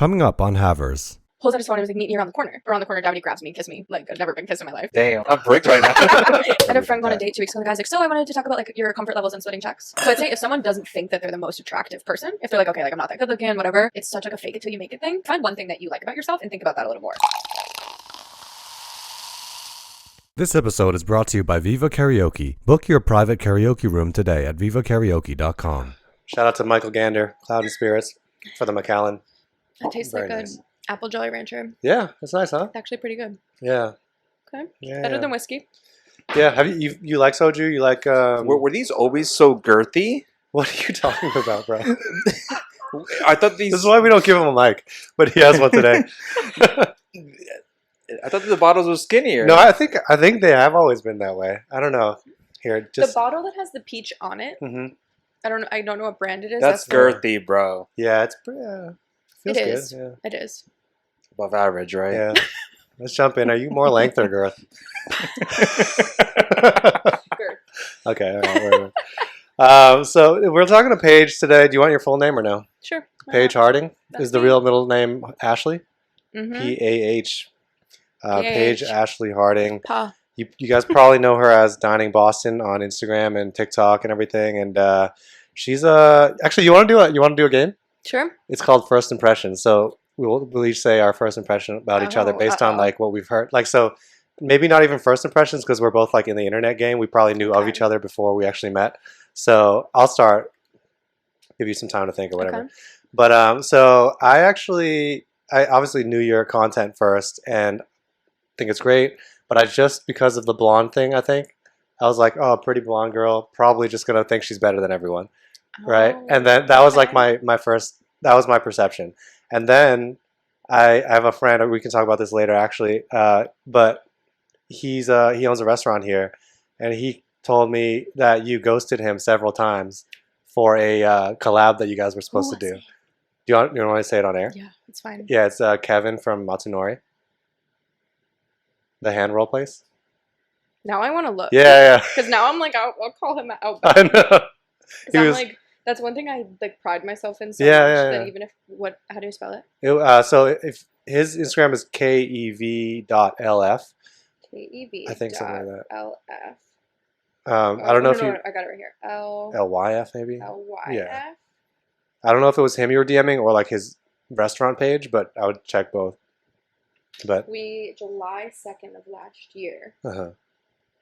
Coming up on Havers. Pulls out his phone and was like, meet me around the corner. Around the corner, Davide grabs me and kisses me. Like, I've never been kissed in my life. Damn, I'm bricked right now. I had a friend go on a date 2 weeks ago, and the guy's like, so I wanted to talk about, like, your comfort levels in splitting checks. So I'd say if someone doesn't think that they're the most attractive person, if they're like, okay, like, I'm not that good looking, whatever, it's such, like, a fake it till you make it thing. Find one thing that you like about yourself and think about that a little more. This episode is brought to you by Viva Karaoke. Book your private karaoke room today at vivakaraoke.com. Shout out to Michael Gander, Cloud and Spirits, for the Macallan. That tastes Very like nice. a apple Jolly Rancher. Yeah, it's nice, huh? It's actually pretty good. Yeah. Okay. Yeah. Better than whiskey. Yeah. Have you like soju? You like Were these always so girthy? What are you talking about, bro? I thought these. This is why we don't give him a mic, but he has one today. I thought the bottles were skinnier. No, I think they have always been that way. I don't know. Here, just The bottle that has the peach on it, Mhm. I don't know what brand it is. That's the- girthy, bro. Yeah, it's feels It is. good. It is. Above average, right? Yeah. Yeah. Let's jump in. Are you more length or girth? Girth. Okay. All right, whatever. So we're talking to Paige today. Do you want your full name or no? Sure. Paige Harding That's is the me. real middle name Ashley. Mm-hmm. P-A-H. P-A-H. Paige Ashley Harding. Pa. You guys probably know her as Dining Boston on Instagram and TikTok and everything. And she's actually you want to do a game? Sure. It's called First Impressions. So we'll each say our first impression about each other based on like what we've heard. Like so, maybe not even first impressions because we're both like in the internet game. We probably knew of each other before we actually met. So I'll start. Give you some time to think or whatever. Okay. But so I obviously knew your content first and think it's great. But I just because of the blonde thing, I think I was like, oh, pretty blonde girl, probably just gonna think she's better than everyone, right? And then that was like my first. That was my perception. And then I have a friend. We can talk about this later, actually. But he owns a restaurant here, and he told me that you ghosted him several times for a collab that you guys were supposed to do. He? Do you want to say it on air? Yeah, it's fine. Yeah, it's Kevin from Matsunori, the hand roll place. Now I want to look. Yeah. Because now I'm like, I'll call him out. I know. Because He I'm was- like, that's one thing I like pride myself in so Yeah, much yeah, that yeah. even if how do you spell it? So if his Instagram is kev.lf, KEV. I think something like that. LF. I don't know if you I got it right here. LYF maybe. LYF. Yeah. I don't know if it was him you were DMing or like his restaurant page, but I would check both. But July 2nd of last year. uh-huh.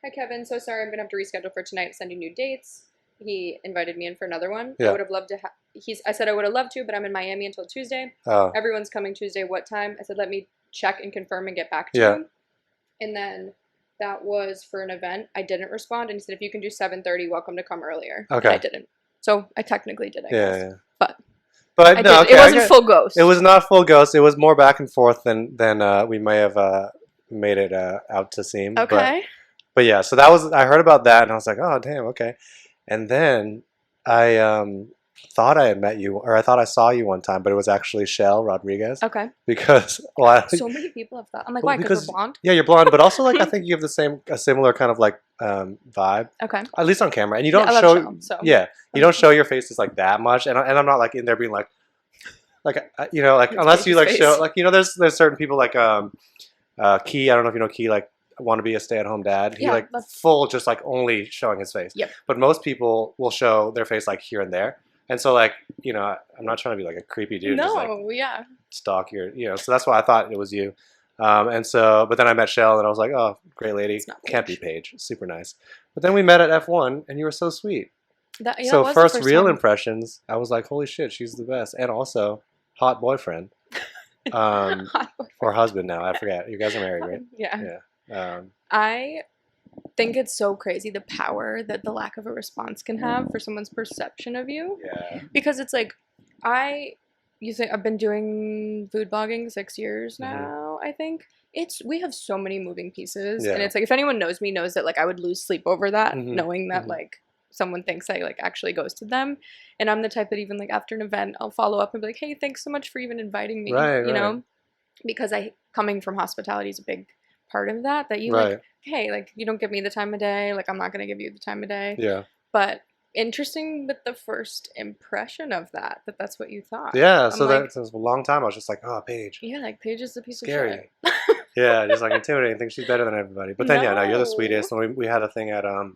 Hi Kevin, so sorry I'm gonna have to reschedule for tonight. Send you new dates. He invited me in for another one. Yeah. I would have loved to. I said I would have loved to, but I'm in Miami until Tuesday. Oh, Everyone's coming Tuesday. What time? I said let me check and confirm and get back to Yeah. you. And then that was for an event. I didn't respond, and he said if you can do 7:30, welcome to come earlier. Okay. And I didn't. So I technically did. I guess. yeah. But But I no, did. okay, It I wasn't get- full ghost. It was not full ghost. It was more back and forth than we may have made it out to seem. okay. But yeah, so I heard about that and I was like, oh damn, okay. And then I thought I had met you, or I thought I saw you one time, but it was actually Shell Rodriguez. Okay. Because So many people have thought. I'm like, Well, why? Because because- we're blonde. yeah, you're blonde, but also like I think you have a similar kind of like vibe, Okay. at least on camera. And you don't I love show, Shell, so. yeah, you don't show your faces like that much. And I'm not like in there being like It's unless you like Paige's show face. like there's certain people like Key. I don't know if you know Key, like want to be a stay-at-home dad. He Yeah, like that's- full just like only showing his face. Yep. But most people will show their face like here and there. And so like I'm not trying to be like a creepy dude. Just, like, No. Yeah. stalk your so that's why I thought it was you. And so but then I met Shell and I was like, oh, great lady. It's not Can't be Paige. Super nice. But then we met at F1 and you were so sweet. That So was the first real time. impressions, I was like, holy shit, she's the best. And also hot boyfriend. Hot boy. Or husband now. I forget. You guys are married, right? Yeah. Yeah. I think it's so crazy the power that the lack of a response can have for someone's perception of you. Yeah. Because it's like, you think I've been doing food blogging 6 years now, I think. We have so many moving pieces. Yeah. And it's like, if anyone knows me, knows that like I would lose sleep over that, Mhm. knowing that Mhm. like someone thinks I like actually ghosted them. And I'm the type that even like after an event, I'll follow up and be like, hey, thanks so much for even inviting me. Right, you know? right. Because coming from hospitality is a big part of that. That you Right. like, hey, like you don't give me the time of day, like I'm not gonna give you the time of day. Yeah. But interesting with the first impression of that's what you thought. Yeah, I'm so like, that was a long time. I was just like, oh, Paige. yeah, like Paige is a piece of Scary. shit. Yeah, just like intimidating. Think she's better than everybody. But then, yeah, no, you're the No. sweetest. And we had a thing at when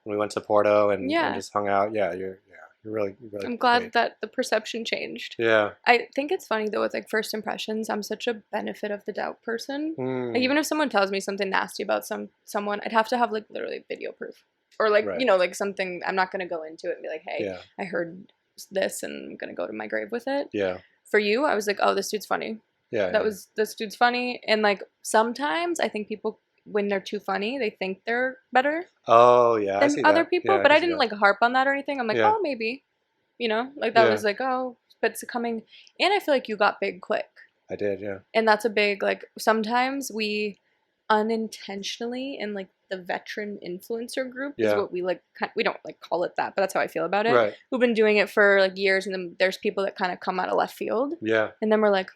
we went to Porto and Yeah. just hung out. Yeah, you're really I'm glad great. that the perception changed. Yeah. I think it's funny though with like first impressions. I'm such a benefit of the doubt person. Mm. Like even if someone tells me something nasty about someone, I'd have to have like literally video proof, or like Right. you know like something. I'm not gonna go into it and be like, hey, Yeah. I heard this and I'm gonna go to my grave with it. Yeah. For you, I was like, oh, this dude's funny. Yeah. This dude's funny, and like sometimes I think people when they're too funny, they think they're better Oh, yeah. I see than other that. people. Yeah, But I can see didn't that. like harp on that or anything. I'm like, Yeah. oh, maybe, you know, like that Yeah. was like, oh, but it's coming, and I feel like you got big quick. I did, yeah. And that's a big, like, sometimes we unintentionally in like the veteran influencer group is Yeah. what we like, we don't like call it that, but that's how I feel about it. Right. Who've been doing it for like years, and then there's people that kind of come out of left field, Yeah. and then we're like,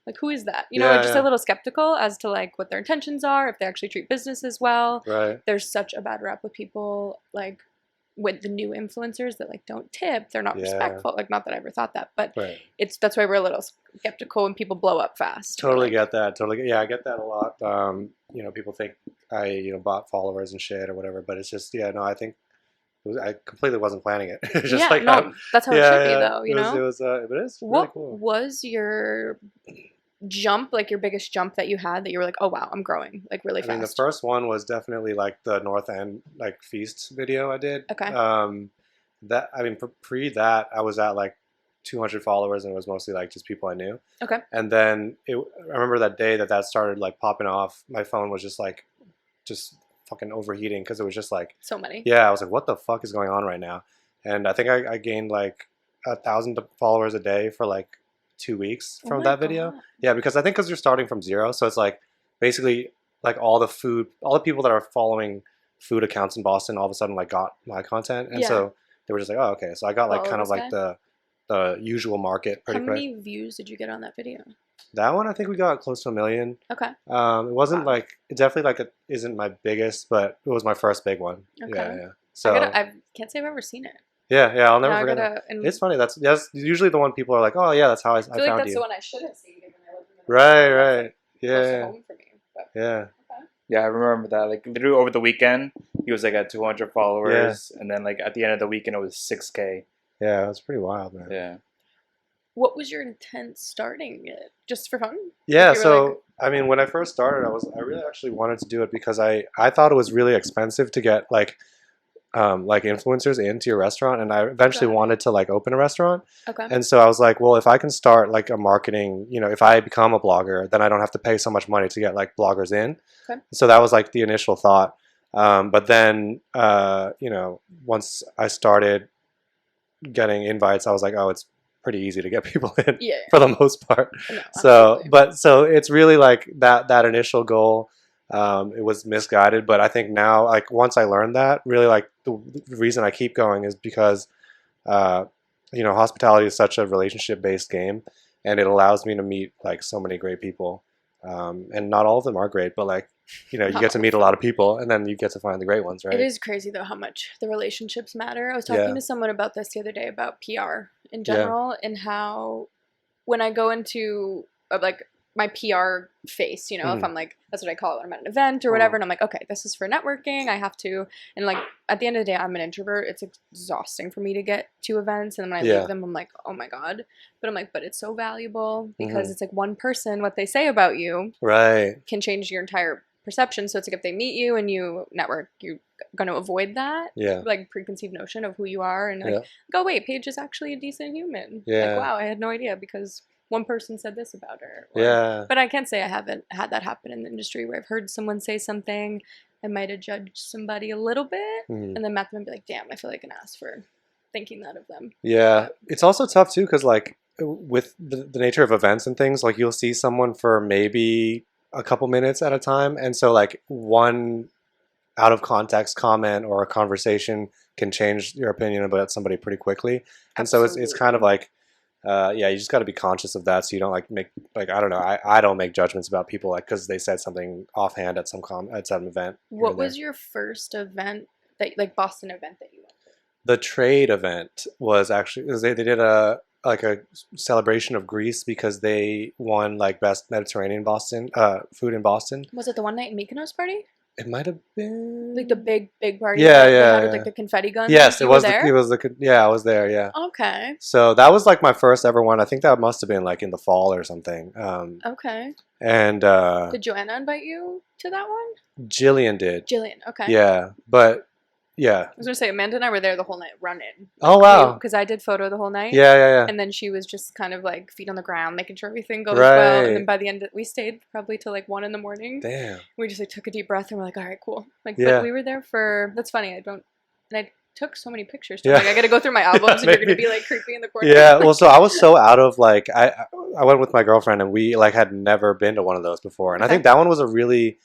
like who is that? You know, Yeah, like, just yeah. a little skeptical as to like what their intentions are, if they actually treat businesses well. Right. There's such a bad rep with people like with the new influencers that like don't tip, they're not Yeah. respectful. Like not that I ever thought that, but Right. that's why we're a little skeptical when people blow up fast. Totally Like, get that. Yeah, I get that a lot. You know, people think I, bought followers and shit or whatever, but it's just, yeah, no, I think I completely wasn't planning it. It's just yeah, like, no, that's how it should be though, you know? It was but it's really What cool. was your jump, like your biggest jump that you had that you were like, oh wow, I'm growing like really I mean, the fast? first one was definitely like the North End like feast video I did. Okay. That I mean, pre that I was at like 200 followers and it was mostly like just people I knew. Okay. And then I remember that day that started like popping off. My phone was just fucking overheating because it was just like, So many. yeah, I was like, what the fuck is going on right now? And I think I gained like 1,000 followers a day for like 2 weeks Oh from my that video. God. Yeah, because I think because you're starting from zero, so it's like basically like all the people that are following food accounts in Boston all of a sudden like got my content, and Yeah. so they were just like, oh, okay. So I got like Follow kind of this like the usual market How pretty quick. many views did you get on that video? That one I think we got close to 1 million. Okay. It wasn't Wow. like it definitely like it isn't my biggest, but it was my first big one. Okay. Yeah. So I can't say I've ever seen it. yeah, I'll never Now I forget that. gotta, and It's funny. That's usually the one people are like, oh yeah, that's how I I feel like found that's you. the one I should have seen given I lived in the Right. Close to Yeah. home for me. But, Yeah. okay. Yeah, I remember that. Like literally over the weekend, he was like at 200 followers, and then like at the end of the weekend, it was 6K. Yeah, it was pretty wild, man. Yeah. What was your intent starting it? Just for fun? Yeah, You were so I mean, when I first started, I really actually wanted to do it because I thought it was really expensive to get like influencers into your restaurant, and I eventually Got it. wanted to like open a restaurant. Okay. And so I was like, well, if I can start like a marketing, if I become a blogger, then I don't have to pay so much money to get like bloggers in. Okay. So that was like the initial thought. But then, once I started getting invites, I was like, oh, it's pretty easy to get people in Yeah. for the most part. No, So, absolutely. so it's really like that initial goal. It was misguided, but I think now, like once I learned that, really like the reason I keep going is because, hospitality is such a relationship-based game, and it allows me to meet like so many great people, and not all of them are great, but like you get to meet a lot of people, and then you get to find the great ones, right? It is crazy though how much the relationships matter. I was talking Yeah. to someone about this the other day about PR in general, and how when I go into like my PR face, if Mhm. I'm like, that's what I call it when I'm at an event or whatever, and I'm like, okay, this is for networking, I have to, and like at the end of the day, I'm an introvert, it's exhausting for me to get to events, and then when I Yeah. leave them, I'm like, oh my God, but I'm like, but it's so valuable because Mhm. it's like one person, what they say about you Right. can change your entire perception. So it's like if they meet you and you network, you're going to avoid that Yeah. like preconceived notion of who you are, and like, Yeah. go, wait, Paige is actually a decent human. Yeah. Like, wow, I had no idea because one person said this about her. Or- Yeah. But I can't say I haven't had that happen in the industry where I've heard someone say something, I might have judged somebody a little bit, Mhm. and then met them and be like, damn, I feel like an ass for thinking that of them. Yeah, it's also tough too because like with the nature of events and things, like you'll see someone for maybe a couple minutes at a time, and so like one out of context comment or a conversation can change your opinion about somebody pretty quickly, and so it's kind of like you just got to be conscious of that so you don't like make like I don't know I don't make judgments about people like because they said something offhand at some event. What was your first event that like Boston event that you went to? the trade event was actually they did a celebration of Greece because they won like best Mediterranean Boston food in Boston. Was it the one night Mykonos party? It might have been Like the big party Yeah, that they yeah, had with yeah. like the confetti guns? Yes, You it were was. there? It was the. Yeah, I was there. Yeah. Okay. So that was like my first ever one. I think that must have been like in the fall or something. Okay. And Did Joanna invite you to that one? Jillian did. Jillian. Okay. Yeah, but yeah. I was gonna say Amanda and I were there the whole night running. Oh wow. Because I did photo the whole night. Yeah. And then she was just kind of like feet on the ground, making sure everything goes well. Right. And then by the end, we stayed probably till like 1 a.m. Damn. We just like took a deep breath and we're like, all right, cool. Like, Yeah. but we were there for. That's funny. And I took so many pictures. So Yeah. I'm like, I gotta go through my albums, and you're gonna maybe. be like creepy in the corner. Yeah. Well, so I was so out of like I went with my girlfriend and we like had never been to one of those before, and I Okay. think that one was a really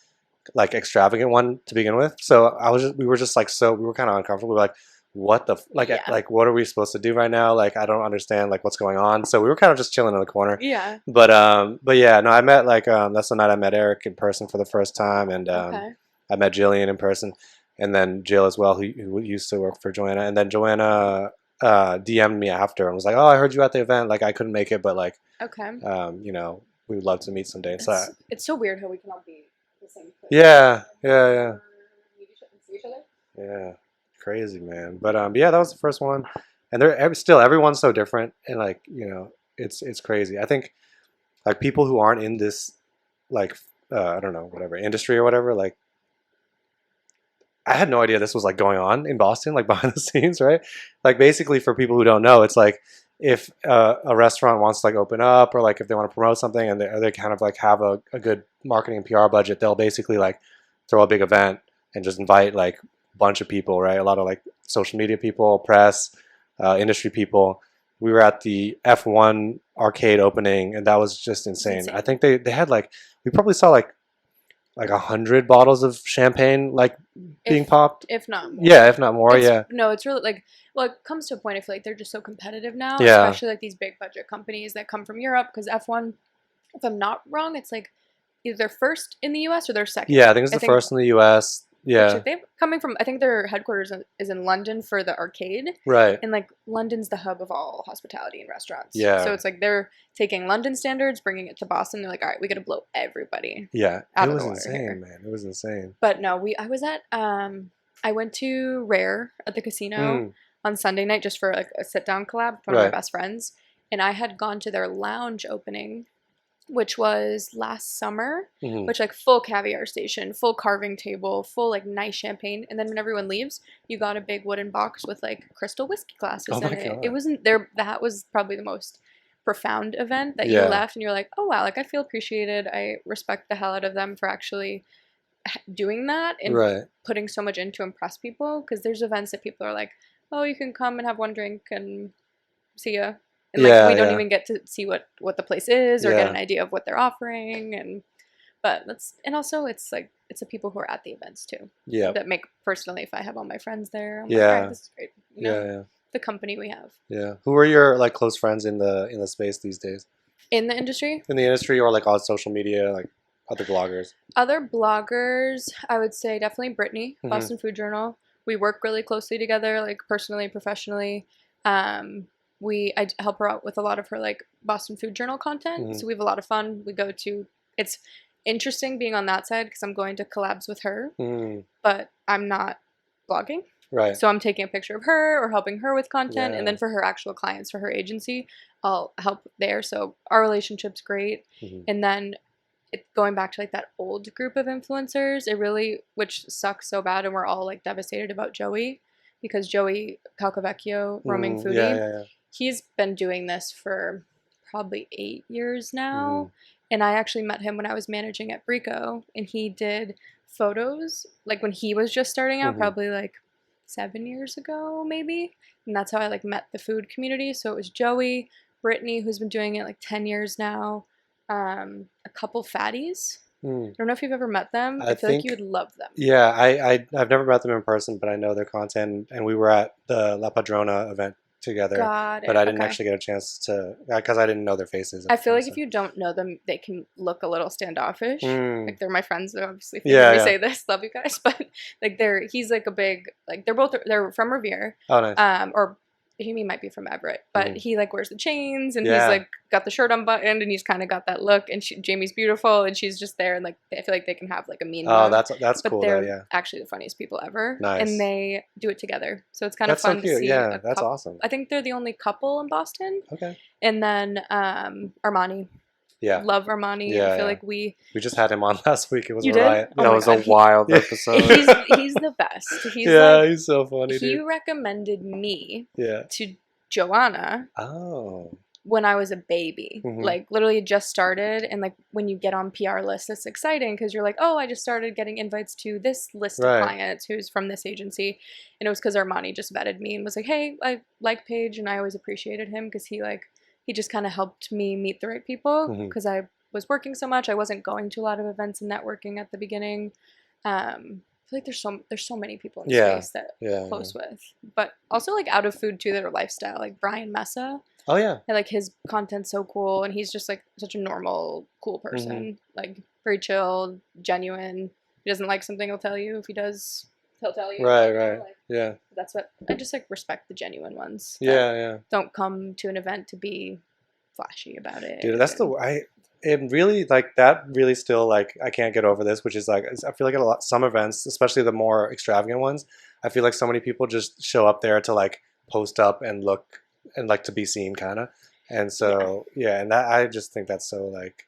like extravagant one to begin with. So we were just like we were kind of uncomfortable. We were like, what the Yeah. like what are we supposed to do right now? Like I don't understand like what's going on. So we were kind of just chilling in the corner. Yeah. But yeah, no, I met like that's the night I met Eric in person for the first time, and Okay. I met Jillian in person, and then Jill as well, who used to work for Joanna, and then Joanna DM'd me after and was like, "Oh, I heard you at the event. Like I couldn't make it, but like Okay. you know, we would love to meet someday." So It's so weird how we can all be the same place. yeah. Meet each other, see each other. Yeah, crazy man. But yeah, that was the first one, and still everyone's so different, and like you know, it's crazy. I think like people who aren't in this like I don't know whatever industry or whatever, like I had no idea this was like going on in Boston, like behind the scenes, right? Like basically for people who don't know, it's like if a restaurant wants to like open up or like if they want to promote something and they kind of like have a good marketing and PR budget, they'll basically like throw a big event and just invite like a bunch of people, right? A lot of like social media people, press, industry people. We were at the F1 arcade opening and that was just insane. I think they had like, we probably saw like 100 bottles of champagne like being popped. If not more. Yeah, if not more, yeah. No, it's really like, well, it comes to a point I feel like they're just so competitive now, Yeah. especially like these big budget companies that come from Europe, because F1, if I'm not wrong, it's like either they're first in the US or they're second. Yeah, I think it's the first in the US. Yeah, They're coming from, I think their headquarters is in London for the arcade. right. And like London's the hub of all hospitality and restaurants. Yeah. So it's like they're taking London standards, bringing it to Boston. They're like, all right, we got to blow everybody. Yeah, out it of was the water insane, here. man. It was insane. But no, I was at I went to Rare at the casino on Sunday night just for like a sit down collab with one of my Right. best friends, and I had gone to their lounge opening, which was last summer, Mhm. which like full caviar station, full carving table, full like nice champagne, and then when everyone leaves, you got a big wooden box with like crystal whiskey glasses Oh in my it. God. It wasn't there. That was probably the most profound event that Yeah. you left, and you're like, oh wow, like I feel appreciated. I respect the hell out of them for actually doing that and Right. putting so much in to impress people, because there's events that people are like, oh, you can come and have one drink and see ya, and like Yeah, we don't yeah. even get to see what the place is or get Yeah. an idea of what they're offering. And but and also it's like it's the people who are at the events too Yeah. that make, personally, if I have all my friends there, I'm like, Yeah. all right, this is great, you know, Yeah. the company we have Yeah. Who are your like close friends in the space these days? in the industry. In the industry or like on social media, like other bloggers? Other bloggers, I would say definitely Brittany, Mhm. Boston Food Journal. We work really closely together, like personally, professionally. I help her out with a lot of her like Boston Food Journal content, Mhm. so we have a lot of fun. It's interesting being on that side because I'm going to collabs with her, Mm. but I'm not blogging. Right. So I'm taking a picture of her or helping her with content, and Yeah. then for her actual clients, for her agency, I'll help there. So our relationship's great. Mhm. And then going back to like that old group of influencers, which sucks so bad, and we're all like devastated about Joey, because Joey Calcavecchio, roaming foodie, Yeah. he's been doing this for probably 8 years now. Mhm. And I actually met him when I was managing at Brico, and he did photos like when he was just starting out, Mhm. probably like 7 years ago maybe. And that's how I like met the food community. So it was Joey, Brittany, who's been doing it like 10 years now, a couple fatties. Mm. I don't know if you've ever met them. I I feel like think- you would love them. Yeah, I've never met them in person, but I know their content, and we were at the La Padrona event together. Got it. But I didn't Okay. actually get a chance to, because I didn't know their faces. I feel like if you don't know them, they can look a little standoffish. Mm. Like they're my friends, obviously. If Yeah, we yeah. say this, love you guys, but like he's like a big like they're from Revere, Oh, nice. or he might be from Everett, but Mhm. he like wears the chains and Yeah. he's like got the shirt unbuttoned and he's kind of got that look. And Jamie's beautiful and she's just there and like I feel like they can have like a mean Oh, mug, that's but cool they're though. Yeah, actually the funniest people ever. Nice. And they do it together, so it's kind that's of fun so cute. to see. Yeah, a that's couple. awesome. I think they're the only couple in Boston. Okay. And then Armani. Yeah, Love Armani. Yeah, I feel yeah. like we just had him on last week. It was You a did? riot. Oh That my was God, a wild Yeah. episode. he's the best. He's Yeah, like he's so funny, he dude. recommended me Yeah. to Joanna Oh. when I was a baby. Mhm. Like literally just started and like when you get on PR lists it's exciting because you're like, oh, I just started getting invites to this list Right. of clients who's from this agency. And it was because Armani just vetted me and was like, hey, I like Paige and I always appreciated him because he just kind of helped me meet the right people Mhm. because I was working so much. I wasn't going to a lot of events and networking at the beginning. I feel like there's so many people in Yeah. space that Yeah. I'm close with, but also like out of food too that are lifestyle, like Brian Mesa. Oh yeah. I like his content's so cool, and he's just like such a normal, cool person. Like very chill, genuine. He doesn't like something, he'll tell you. If he does, he'll tell you. Right. you know, Right. like, Yeah. that's what I just like respect the genuine ones. that Yeah. Yeah. Don't come to an event to be flashy about it. Dude, that's and- it really like that really still like I can't get over this, which is like I feel like at some events, especially the more extravagant ones, I feel like so many people just show up there to like post up and look and like to be seen kind of. And so yeah, and that I just think that's so like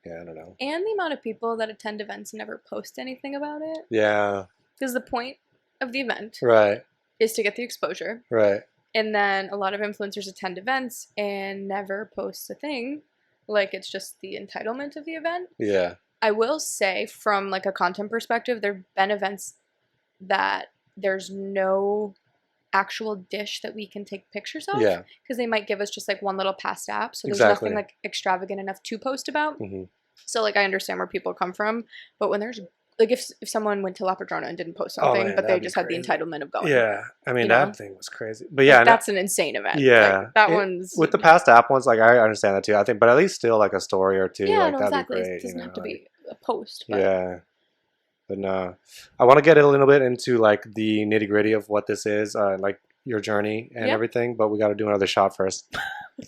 yeah, I don't know. And the amount of people that attend events and never post anything about it. Yeah. Because the point of the event Right. is to get the exposure. Right. And then a lot of influencers attend events and never post a thing. Like it's just the entitlement of the event. Yeah. I will say from like a content perspective, there have been events that there's no actual dish that we can take pictures of. Yeah. Because they might give us just like one little past app. So there's Exactly. nothing like extravagant enough to post about. Hmm. So like I understand where people come from. But when there's like if someone went to La Padrona and didn't post Oh, something, man, but they that'd be just had the crazy. entitlement of going. Yeah. I mean You know? that thing was crazy. But yeah, Like, that's an insane event. yeah. Like, that It- one's with the past app ones, like I understand that too. I think, but at least still like a story or two. yeah, like no, that'd exactly. be great. It doesn't you have know, to like- be a post. But Yeah. But no, I want to get a little bit into like the nitty gritty of what this is, like your journey and Yeah. everything. But we got to do another shot first.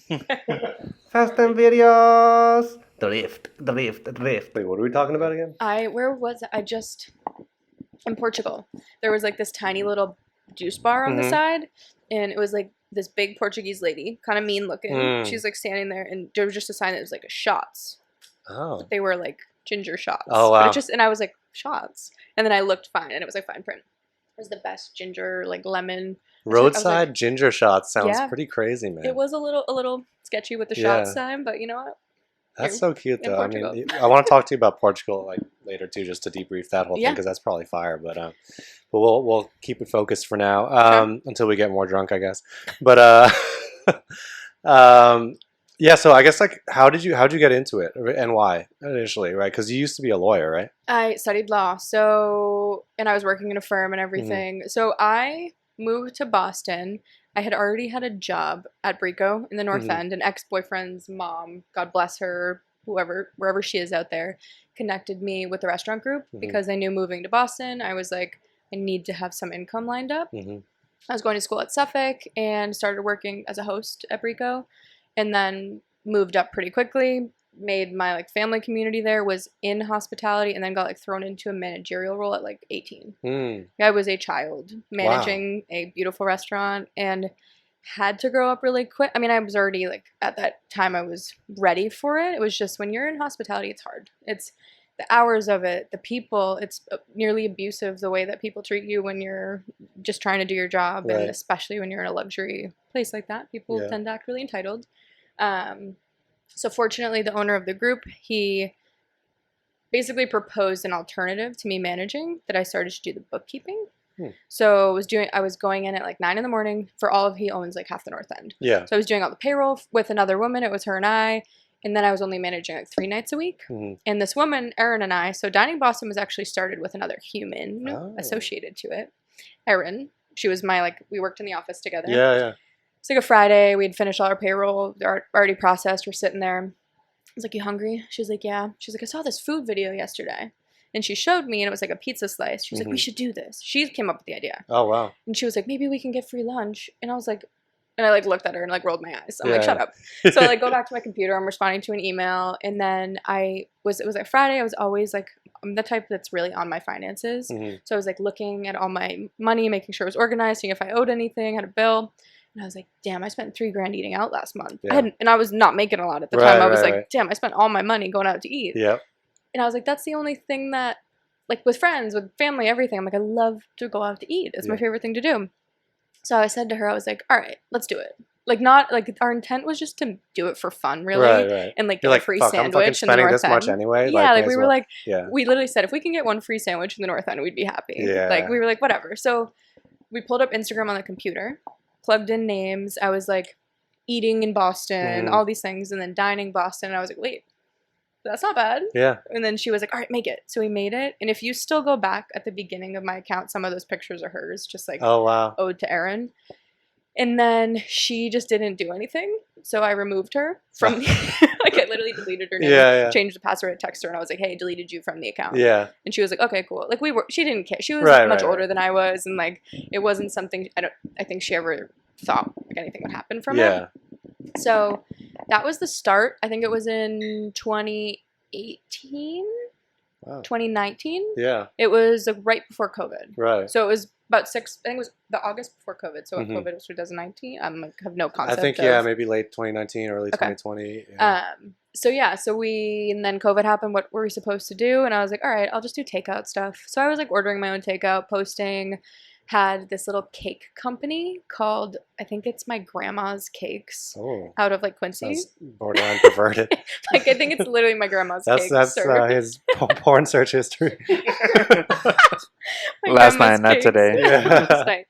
Fast and videos. Drift. Wait, what are we talking about again? where was I just in Portugal? There was like this tiny little juice bar on the Mhm. side, and it was like this big Portuguese lady, kind of mean looking. Mm. She's like standing there, and there was just a sign that was like shots. Oh. They were like ginger shots. Oh, But wow. it just and I was like shots, and then I looked fine, and it was like fine print. It was the best ginger like lemon. Roadside like- ginger shots sounds Yeah. pretty crazy, man. It was a little sketchy with the Yeah. shot sign, but you know what? That's in- so cute, in though. I Portugal. mean, I want to talk to you about Portugal like later too, just to debrief that whole thing Yeah. because that's probably fire. But we'll keep it focused for now until we get more drunk, I guess. But yeah. So I guess like how'd you get into it and why initially, right? Because you used to be a lawyer, right? I studied law, and I was working in a firm and everything. So I moved to Boston. I had already had a job at Brico in the North Mhm. End. An ex-boyfriend's mom, God bless her, wherever she is out there, connected me with the restaurant group Mhm. because I knew moving to Boston, I was like, I need to have some income lined up. Mm-hmm. I was going to school at Suffolk and started working as a host at Brico, and then moved up pretty quickly. Made my like family community there, was in hospitality, and then got like thrown into a managerial role at like 18. Mm. I was a child managing a beautiful restaurant and had to grow up really quick. I mean, I was already like at that time I was ready for it. It was just when you're in hospitality, it's hard. It's the hours of it, the people. It's nearly abusive the way that people treat you when you're just trying to do your job, Right. and especially when you're in a luxury place like that, people Yeah. tend to act really entitled. So fortunately, the owner of the group, he basically proposed an alternative to me managing, that I started to do the bookkeeping. So I was going in at like 9 a.m. for all of, he owns like half the North End. Yeah. So I was doing all the payroll with another woman. It was her and I. And then I was only managing like 3 nights a week. Mhm. And this woman, Erin, and I, so Dining Boston was actually started with another human Oh. associated to it. Erin. She was my, like, we worked in the office together. Yeah. Yeah. It's like a Friday. We had finished all our payroll. They're already processed. We're sitting there. I was like, you hungry? She was like, yeah. She's like, I saw this food video yesterday. And she showed me, and it was like a pizza slice. She was like, we should do this. She came up with the idea. Oh, wow. And she was like, maybe we can get free lunch. And I was like, and I like looked at her and like rolled my eyes. I'm like, shut up. So I like go back to my computer. I'm responding to an email. And then it was like Friday. I was always like, I'm the type that's really on my finances. So I was like looking at all my money, making sure it was organized, seeing if I owed anything, had a bill. And I was like, damn, I spent $3,000 eating out last month. And I was not making a lot at the time. I was like, damn, I spent all my money going out to eat. Yep. And I was like, that's the only thing that, like with friends, with family, everything. I'm like, I love to go out to eat. It's my favorite thing to do. So I said to her, I was like, all right, let's do it. Like not like our intent was just to do it for fun, really, right. And like You're get like, a free fuck, I'm fucking sandwich in the spending North this End. much anyway. Yeah, like may we as were well. like, Yeah. we literally said if we can get one free sandwich in the North End, we'd be happy. Yeah. Like we were like, whatever. So we pulled up Instagram on the computer, plugged in names. I was like eating in Boston, all these things, and then dining Boston. And I was like, wait, that's not bad. Yeah. And then she was like, all right, make it. So we made it. And if you still go back at the beginning of my account, some of those pictures are hers, just like Oh, wow. ode to Erin. And then she just didn't do anything. So I removed her from like I literally deleted her name, changed the password, texted her, and I was like, hey, I deleted you from the account. Yeah. And she was like, okay, cool. Like she didn't care. She was much older than I was, and like it wasn't something I think she ever thought like anything would happen from it. So that was the start. I think it was in 2018. Wow. 2019. Yeah. It was like right before COVID. Right. So it was about I think it was the August before COVID. So COVID was 2019. I have no concept. I think maybe late 2019, early 2020. Yeah. And then COVID happened. What were we supposed to do? And I was like, all right, I'll just do takeout stuff. So I was like ordering my own takeout, posting. Had this little cake company called, I think it's My Grandma's Cakes, out of like Quincy. That's borderline perverted. Like I think it's literally My Grandma's Cakes. That's his porn search history. Last night, not today. Last night.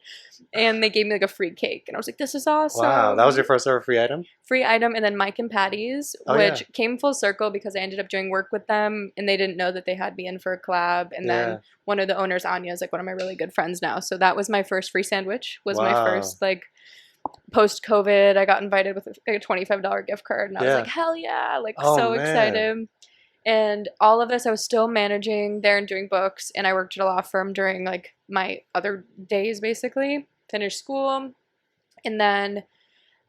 And they gave me like a free cake, and I was like, "This is awesome!" Wow, that was your first ever free item. Free item, and then Mike and Patty's, which came full circle because I ended up doing work with them, and they didn't know that they had me in for a collab. And then one of the owners, Anya, is like one of my really good friends now. So that was my first free sandwich. Was my first like post COVID. I got invited with a $25 gift card, and I was like, "Hell yeah!" Like so excited. And all of this, I was still managing there and doing books, and I worked at a law firm during like my other days, basically. Finished school, and then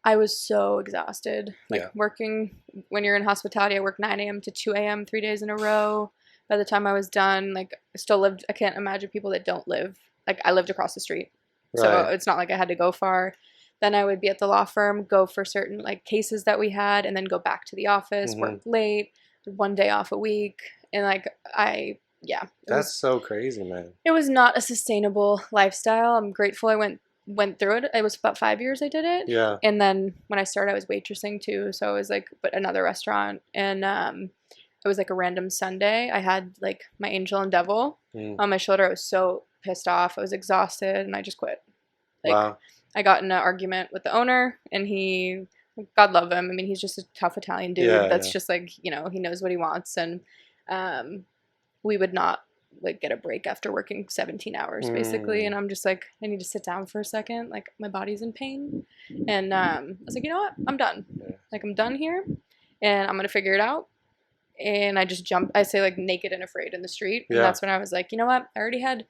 I was so exhausted. Like working, when you're in hospitality, I worked 9 a.m. to 2 a.m. 3 days in a row. By the time I was done, like I still lived, I can't imagine people that don't live, like I lived across the street. So it's not like I had to go far. Then I would be at the law firm, go for certain like cases that we had, and then go back to the office, work late, 1 day off a week. And like That's so crazy, man. It was not a sustainable lifestyle. I'm grateful I went through it. It was about 5 years I did it. Yeah. And then when I started, I was waitressing too. So I was like, but another restaurant. And it was like a random Sunday. I had like my angel and devil on my shoulder. I was so pissed off. I was exhausted, and I just quit. Like, I got in an argument with the owner, and he, God love him. I mean, he's just a tough Italian dude that's just like, he knows what he wants. And we would not like get a break after working 17 hours basically. And I'm just like, I need to sit down for a second. Like my body's in pain. And I was like, you know what? I'm done. Like I'm done here, and I'm going to figure it out. And I just jumped, I say like naked and afraid in the street. And that's when I was like, you know what? I already had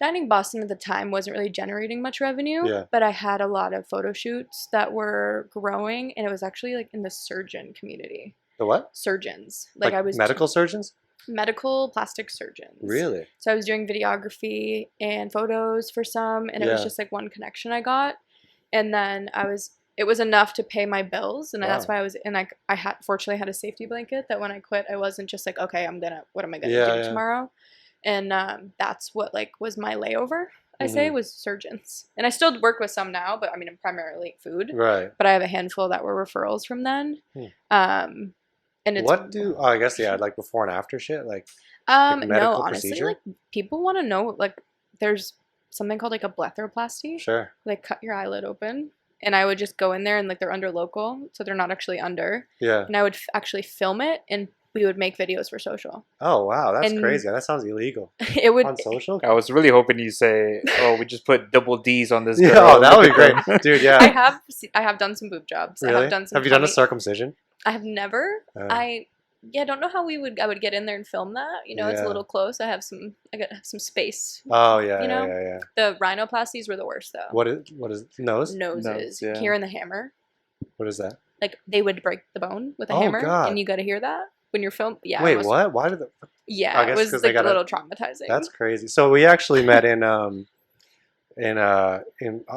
Dining Boston at the time wasn't really generating much revenue, but I had a lot of photo shoots that were growing, and it was actually like in the surgeon community. The what? Surgeons. Like I was medical surgeons? Medical plastic surgeons. Really? So I was doing videography and photos for some, and it was just like one connection I got. And then it was enough to pay my bills, and that's why I had fortunately had a safety blanket that when I quit, I wasn't just like, okay, what am I gonna do tomorrow? And that's what like was my layover, I say, was surgeons. And I still work with some now, but I mean, I'm primarily food. Right. But I have a handful that were referrals from then. And it's I guess like before and after shit, like no, honestly, procedure? Like people want to know, like there's something called like a blepharoplasty. Sure. Like cut your eyelid open. And I would just go in there, and like they're under local, so they're not actually under. Yeah. And I would actually film it and we would make videos for social. Oh wow, that's And- crazy. That sounds illegal. It would. On social? I was really hoping you say, "Oh, we just put double D's on this girl." Yeah, oh, that would be Look at great, them. dude. Yeah. I have done some boob jobs. I Really? have done some. Have you done a tummy- circumcision? I have never. Oh. I don't know how I would get in there and film that. You know, it's a Yeah. little close. I got some space. Oh yeah, You know? yeah. The rhinoplasties were the worst though. What is nose? Noses. Nose, yeah. Hearing the hammer. What is that? Like they would break the bone with a Oh, hammer, God. and you got to hear that when you're filmed. Yeah. it Wait, was, what? Why did the? Yeah, I it guess was 'cause they like a gotta- little traumatizing. That's crazy. So we actually met in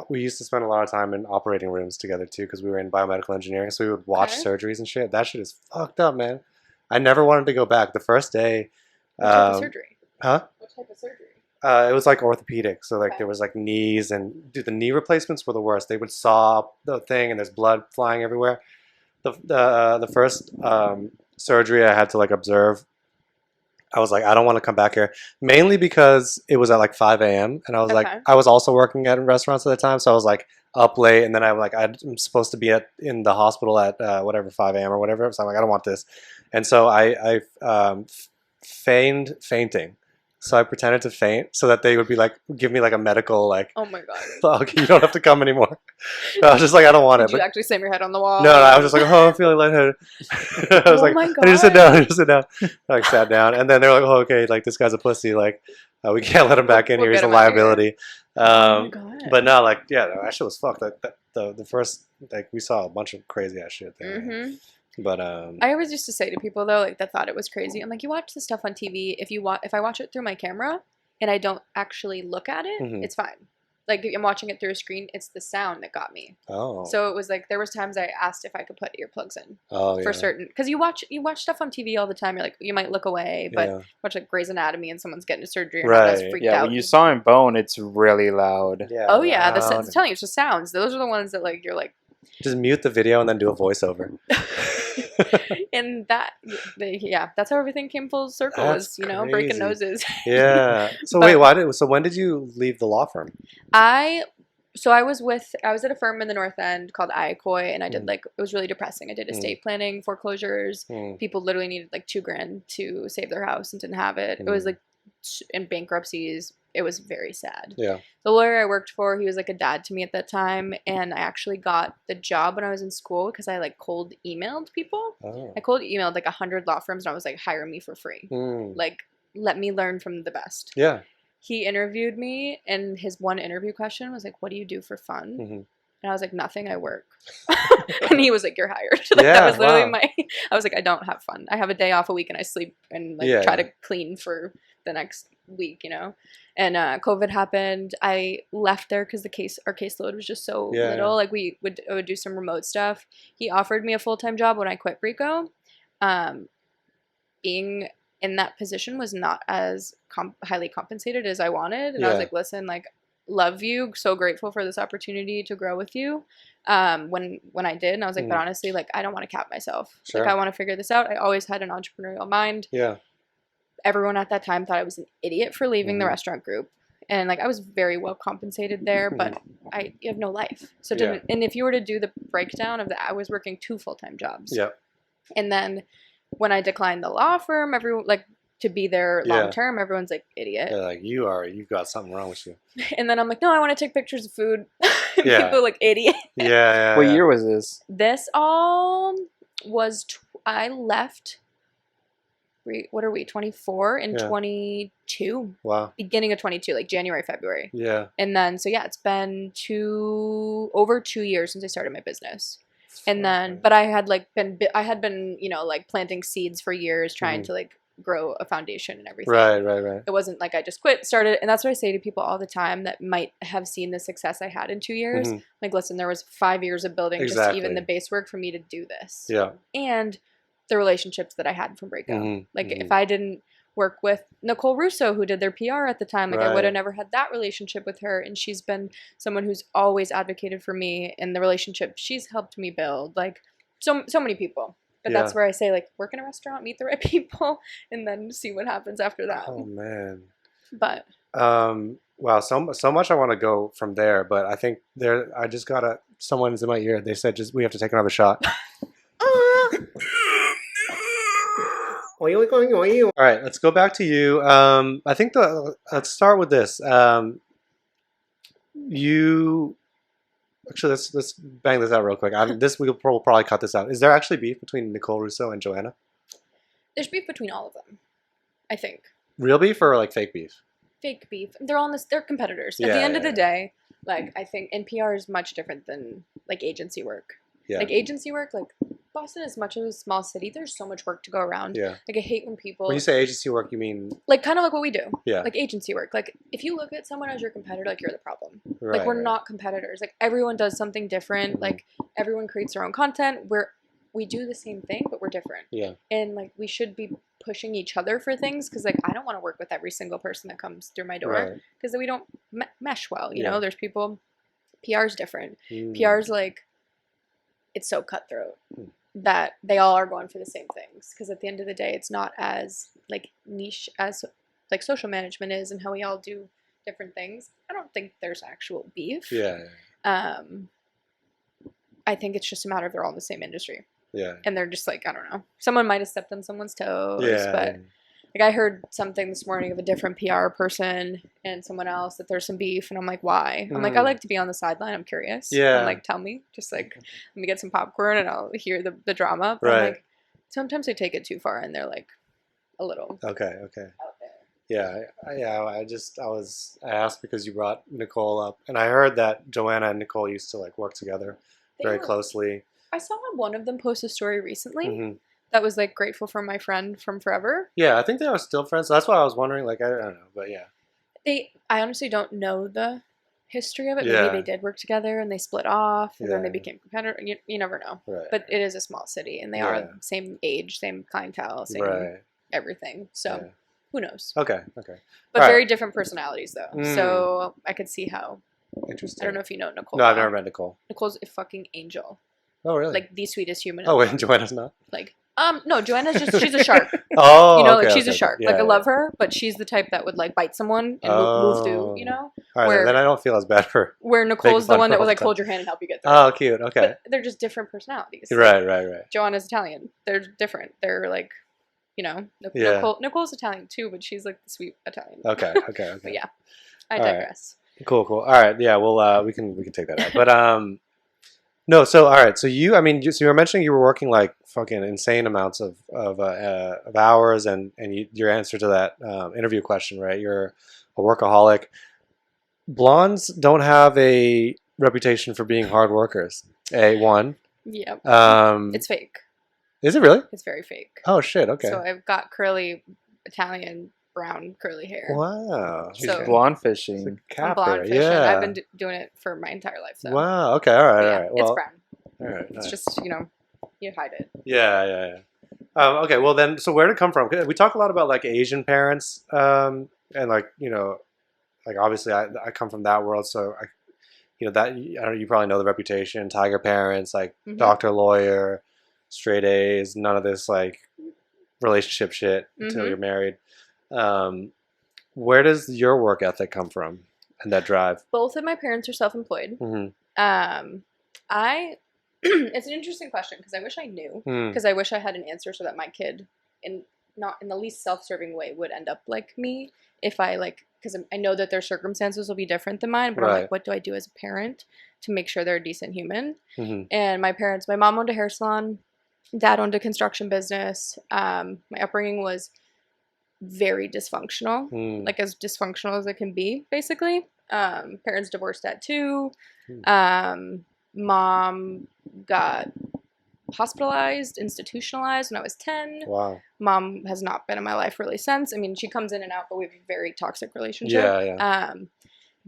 we used to spend a lot of time in operating rooms together too because we were in biomedical engineering. So we would watch Okay. surgeries and shit. That shit is fucked up, man. I never wanted to go back. The first day, What type of surgery? huh? What type of surgery? It was like orthopedic, so like Okay. there was like knees and dude, the knee replacements were the worst. They would saw up the thing and there's blood flying everywhere. The first surgery I had to like observe, I was like, I don't want to come back here, mainly because it was at like 5 a.m. and I was like, Okay. I was also working at restaurants at the time, so I was like up late, and then I'm supposed to be in the hospital at whatever 5 a.m. or whatever, so I'm like, I don't want this, and so I feigned fainting. So I pretended to faint so that they would be like, give me like a medical like, Oh my god! oh, okay, you don't have to come anymore. I was just like, I don't want Did it. you But actually slam your head on the wall? no, I was just like, oh, I'm feeling lightheaded. I was Oh like, my I need to sit God. down. I need to sit down. I like sat down, and then they're like, oh, okay, like this guy's a pussy. Like, we can't let him back in We'll here. He's get a him out of here. liability. Oh my god! But no, like, yeah, no, that shit was fucked. Like, the first, like, we saw a bunch of crazy ass shit there. hmm But I always used to say to people though, like that thought it was crazy. I'm like, you watch the stuff on TV. If I watch it through my camera and I don't actually look at it, Mhm. it's fine. Like I'm watching it through a screen. It's the sound that got me. oh, So it was like there was times I asked if I could put earplugs in oh, for yeah. certain because you watch stuff on TV all the time. You're like you might look away, but Yeah. watch like Grey's Anatomy and someone's getting a surgery and right. Right. freaked Yeah, out. when you saw him bone, it's really loud. Yeah, Oh yeah, loud. I'm telling you, it's just sounds. Those are the ones that like you're like, Just mute the video and then do a voiceover. and that, yeah, that's how everything came full circle. That's Was breaking crazy. noses. Yeah. So But- wait, so when did you leave the law firm? I was at a firm in the North End called Iakoi, and I did like it was really depressing. I did estate planning, foreclosures. Mm. People literally needed like $2,000 to save their house and didn't have it. It was like in bankruptcies. It was very sad. Yeah. The lawyer I worked for, he was like a dad to me at that time, and I actually got the job when I was in school because I like cold emailed people. Oh. I cold emailed like 100 law firms, and I was like, hire me for free. Mm. Like, let me learn from the best. Yeah. He interviewed me, and his one interview question was like, what do you do for fun? Mhm. And I was like, nothing, I work. And he was like, you're hired. Like, Yeah, that was literally wow. I was like, I don't have fun. I have a day off a week and I sleep and like Yeah, try yeah. to clean for the next week, And COVID happened. I left there because our caseload was just so Yeah, little. yeah. Like I would do some remote stuff. He offered me a full-time job when I quit Rico. Being in that position was not as highly compensated as I wanted. And I was Yeah. like, listen, like, love you. So grateful for this opportunity to grow with you. When I did, and I was like, but honestly, like, I don't want to cap myself. Sure. Like, I want to figure this out. I always had an entrepreneurial mind. Yeah. Everyone at that time thought I was an idiot for leaving the Mhm. restaurant group. And like I was very well compensated there, but you have no life. So it didn't, and if you were to do the breakdown of I was working 2 full-time jobs. Yeah. And then when I declined the law firm, everyone like to be there Yeah. long term, everyone's like idiot. Yeah, like you've got something wrong with you. And then I'm like, no, I want to take pictures of food. Yeah. People are like idiot. Yeah. What year was this? This all was I left. What are we? 24 and Yeah. 22. Wow. Beginning of 22, like January, February. Yeah. And then, so yeah, it's been over 2 years since I started my business. And then, but I had been, like planting seeds for years, trying to like grow a foundation and everything. Right. It wasn't like I just quit, started. And that's what I say to people all the time that might have seen the success I had in 2 years. Mhm. Like, listen, there was 5 years of building just Exactly. even the base work for me to do this. Yeah. And the relationships that I had from Breakout. Mhm, Like mhm. if I didn't work with Nicole Russo, who did their PR at the time, like I would Right. have never had that relationship with her. And she's been someone who's always advocated for me in the relationship she's helped me build. Like so many people. But that's Yeah. where I say like work in a restaurant, meet the right people, and then see what happens after that. Oh man. But Wow, so much I want to go from there, but I think I just gotta someone's in my ear. They said we have to take another shot. All right, let's go back to you. I think let's start with this. You actually let's bang this out real quick. We'll probably cut this out. Is there actually beef between Nicole Russo and Joanna? There's beef between all of them, I think. Real beef or like fake beef? Fake beef. They're all they're competitors. At the end of the day, like I think NPR is much different than like agency work. Yeah. Like agency work, like Boston is much of a small city. There's so much work to go around. Yeah. Like I hate when people When you say agency work, you mean like kind of like what we do. Yeah. Like agency work. Like if you look at someone as your competitor, like you're the problem. Right, like we're right. not competitors. Like everyone does something different. Mhm. Like everyone creates their own content. We do the same thing, but we're different. Yeah. And like we should be pushing each other for things because like I don't want to work with every single person that comes through my door because we don't mesh well. You know, there's people. PR's different. PR's like it's so cutthroat that they all are going for the same things because at the end of the day, it's not as like niche as like social management is and how we all do different things. I don't think there's actual beef. Yeah. I think it's just a matter of they're all in the same industry. Yeah. And they're just like, I don't know. Someone might have stepped on someone's toes. Yeah. But like I heard something this morning of a different PR person and someone else that there's some beef. And I'm like, why? I'm like, I like to be on the sideline. I'm curious. Yeah. I'm like, tell me. Just like, let me get some popcorn and I'll hear the drama. But Right. I'm like, sometimes they take it too far and they're like a little Okay. out there. Yeah. I asked because you brought Nicole up, and I heard that Joanna and Nicole used to like work together very closely. I saw one of them post a story recently Mhm. that was like grateful for my friend from forever. Yeah, I think they are still friends. So that's why I was wondering. Like, I don't know, but yeah. I honestly don't know the history of it. Yeah. Maybe they did work together and they split off and then they Yeah. became competitors. You never know. Right. But it is a small city and they are the same age, same clientele, same everything. So who knows? Okay. But All very different personalities though. Mm. So I could see how. Interesting. I don't know if you know Nicole. No, I've never met Nicole. Nicole's a fucking angel. Oh, really? Like the sweetest human. Oh, in the wait, world. Joanna's not? Like, no, Joanna's just, she's a shark. Oh, You know, okay, like she's okay, a shark. okay. Like Yeah, I love her, but she's the type that would like bite someone and move through, you know? All right, where- then I don't feel as bad for. Where Nicole's fun the one for that all would like the hold your hand and help you get through. Oh, cute. Okay. But they're just different personalities. Right. Joanna's Italian. They're different. They're like, you know, Yeah. Nicole's Italian too, but she's like the sweet Italian. Okay. But yeah, I All right. digress. Cool. All right. Yeah. Well, we can take that out. But no. So all right. So you were mentioning you were working like fucking insane amounts of hours, and your answer to that interview question, right? You're a workaholic. Blondes don't have a reputation for being hard workers. A1. Yep. Um, It's fake. Is it really? It's very fake. Oh shit. Okay. So I've got curly Italian brown curly hair. Wow. She's So- blonde fishing. I'm Capper. blonde fishing. Yeah. I've been doing it for my entire life. So. Wow. Okay. All right. But yeah, All right. it's Well. brown. All right. It's nice. just, you know, you hide it. Yeah. Okay. Well, then, so where did it come from? We talk a lot about like Asian parents, and like like obviously I come from that world, so that I don't. You probably know the reputation. Tiger parents, like Mhm. doctor, lawyer, straight A's, none of this like relationship shit until Mhm. you're married. Where does your work ethic come from and that drive? Both of my parents are self-employed. Mm-hmm. It's an interesting question because I wish I knew. Mm. Because I wish I had an answer so that my kid, not in the least self-serving way, would end up like me. If I because I know that their circumstances will be different than mine, but I'm Right. like, what do I do as a parent to make sure they're a decent human? Mm-hmm. And my mom owned a hair salon, dad owned a construction business. My upbringing was very dysfunctional, Mm. like as dysfunctional as it can be, basically. Parents divorced at 2. Mom got hospitalized, institutionalized when I was 10. Wow. Mom has not been in my life really since. I mean, she comes in and out, but we have a very toxic relationship. Yeah.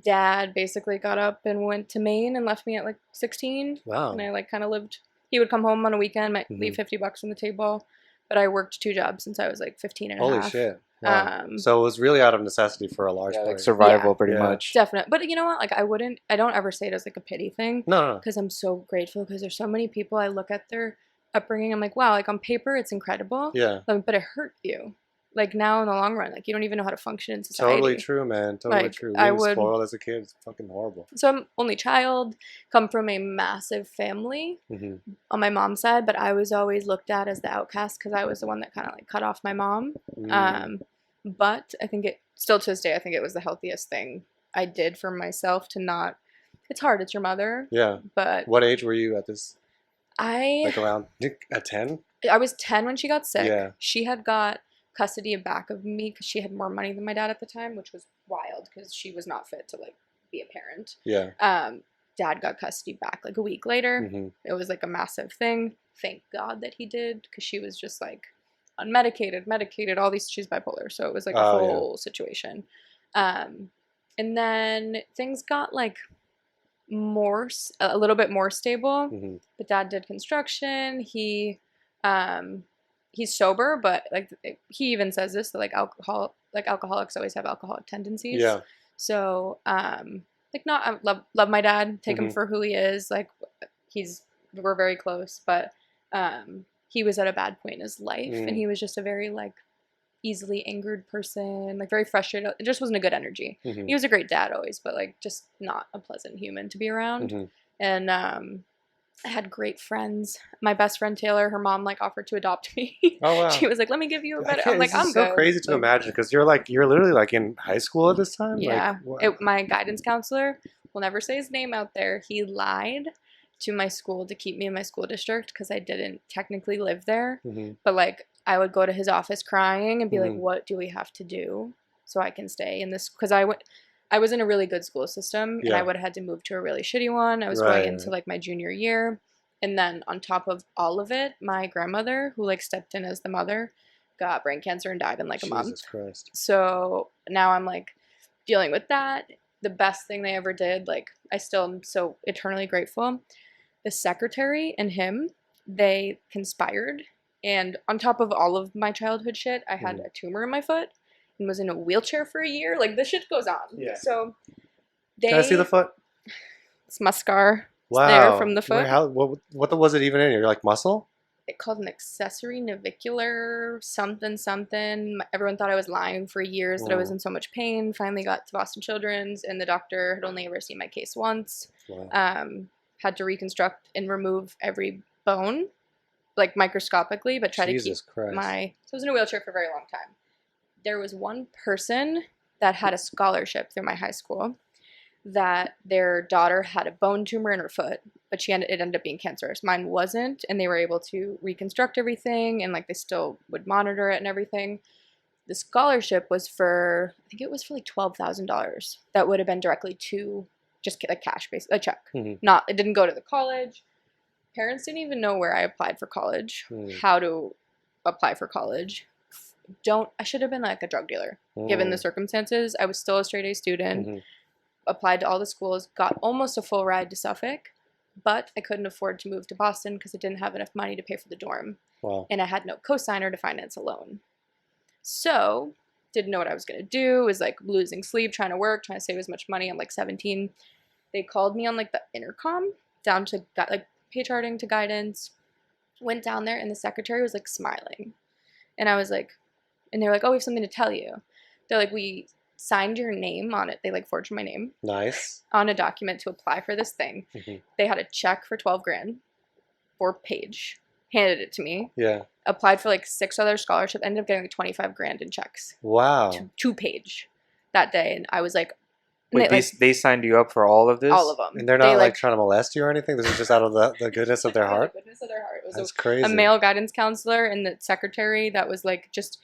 Dad basically got up and went to Maine and left me at like 16. Wow. And I kind of lived. He would come home on a weekend, might leave $50 on the table, but I worked 2 jobs since I was like 15 and a Holy half. shit. Wow. So it was really out of necessity for a large Yeah, part. like survival, Yeah. pretty Yeah. much. Definitely. But you know what? Like I don't ever say it as like a pity thing. No. Because I'm so grateful because there's so many people I look at their upbringing. I'm like, wow, like on paper it's incredible. Yeah. But it hurt you. Like now in the long run, like you don't even know how to function in society. Totally true, man. Totally Like, true. I Being would- spoiled as a kid is fucking horrible. So I'm only child, come from a massive family Hmm. on my mom's side, but I was always looked at as the outcast because I was the one that kind of like cut off my mom. But I think it still to this day, I think it was the healthiest thing I did for myself to not. It's hard. It's your mother. Yeah. But What age were you at this? I Like around at 10? was 10 when she got sick. Yeah. She had got custody back of me because she had more money than my dad at the time, which was wild because she was not fit to like be a parent. Yeah. Dad got custody back like a week later. Hmm. It was like a massive thing. Thank God that he did because she was just like unmedicated, medicated, all these. She's bipolar, so it was like a whole situation. And then things got like a little bit more stable. Hmm. But Dad did construction. He's sober, but like he even says this that like alcoholics always have alcoholic tendencies. Yeah. So like not I love my dad, take him for who he is. Like we're very close, but he was at a bad point in his life, and he was just a very like easily angered person, like very frustrated. It just wasn't a good energy. Hmm. He was a great dad always, but like just not a pleasant human to be around. Hmm. And I had great friends. My best friend Taylor, her mom like offered to adopt me. Oh wow. She was like, "Let me give you a better." I I'm like, this is "I'm so good." crazy to Like, imagine because you're literally like in high school at this time. yeah. Like, what? My guidance counselor, will never say his name out there. He lied to my school to keep me in my school district because I didn't technically live there. Mhm. But like I would go to his office crying and be like, Mhm. "What do we have to do so I can stay in this?" Because I was in a really good school system, and Yeah. I would have had to move to a really shitty one. I was Right, going into like my junior year, and then on top of all of it, my grandmother, who like stepped in as the mother, got brain cancer and died in like a month. Jesus Christ. So now I'm like dealing with that. The best thing they ever did, like I still am so eternally grateful. The secretary and him, they conspired. And on top of all of my childhood shit, I had a tumor in my foot and was in a wheelchair for a year. Like this shit goes on. Yeah. So Can I see the foot? It's my scar. It's Wow. there from the foot. What was it even in? You're like muscle? It called an accessory navicular something. Everyone thought I was lying for years that I was in so much pain. Finally got to Boston Children's, and the doctor had only ever seen my case once. Wow. Had to reconstruct and remove every bone, like microscopically, but try Jesus to keep Christ. So I was in a wheelchair for a very long time. There was one person that had a scholarship through my high school that their daughter had a bone tumor in her foot, but it ended up being cancerous. Mine wasn't, and they were able to reconstruct everything, and like they still would monitor it and everything. The scholarship was for, I think it was for like $12,000. That would have been directly to just like cash, basically, a check. Mhm. It didn't go to the college. Parents didn't even know where I applied for college, how to apply for college. I should have been like a drug dealer, given the circumstances. I was still a straight A student, applied to all the schools, got almost a full ride to Suffolk, but I couldn't afford to move to Boston because I didn't have enough money to pay for the dorm. Wow. And I had no cosigner to finance a loan. So, didn't know what I was going to do, was like losing sleep, trying to work, trying to save as much money. I'm like 17. They called me on like the intercom down to like pay charting to guidance. Went down there and the secretary was like smiling. And I was like, and they're like, "Oh, we have something to tell you." They're like, "We signed your name on it." They like forged my name Nice. on a document to apply for this thing. They had a check for $12,000 for Paige, handed it to me. Yeah. Applied for like 6 other scholarships, ended up getting like $25,000 in checks Wow. to Paige that day. And I was like, Wait, they signed you up for all of this? all of them. And they're not like trying to molest you or anything? This is just out of the goodness of their out of heart? the goodness of their heart. It was That's crazy. a male guidance counselor and the secretary that was like just,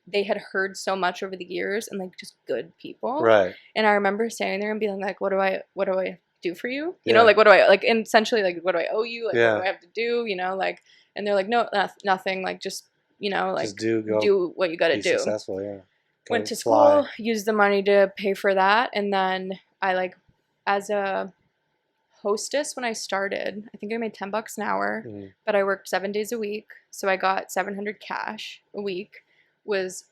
they had heard so much over the years and like just good people. Right. And I remember standing there and being like, what do I do for you? You Yeah. know, like what do I, like, and essentially like, what do I owe you? Like, Yeah. what do I have to do? You know, like, and they're like, no, nothing. Like, just, you know, like Just do what you got to be do. successful, yeah. Went to Fly. school, used the money to pay for that, and then I like, as a hostess when I started, I think I made $10 an hour, but I worked 7 days a week, so I got $700 cash a week. Was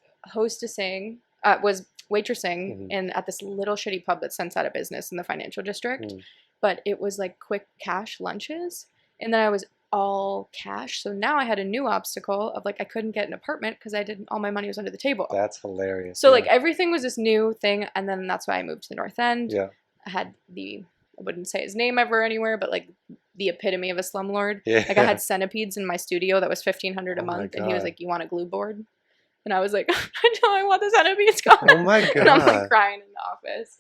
waitressing, and at this little shitty pub that's since out of business in the financial district, but it was like quick cash lunches, and then I was all cash. So now I had a new obstacle of like I couldn't get an apartment because all my money was under the table. That's hilarious. So like everything was this new thing, and then that's why I moved to the North End. Yeah. I had I wouldn't say his name ever anywhere, but like the epitome of a slumlord. Yeah. Like I had centipedes in my studio that was $1,500 a Oh my month, and he was God. like, "You want a glue board?" And I was like, I want the centipedes gone. Oh my And I'm like God. crying in the office.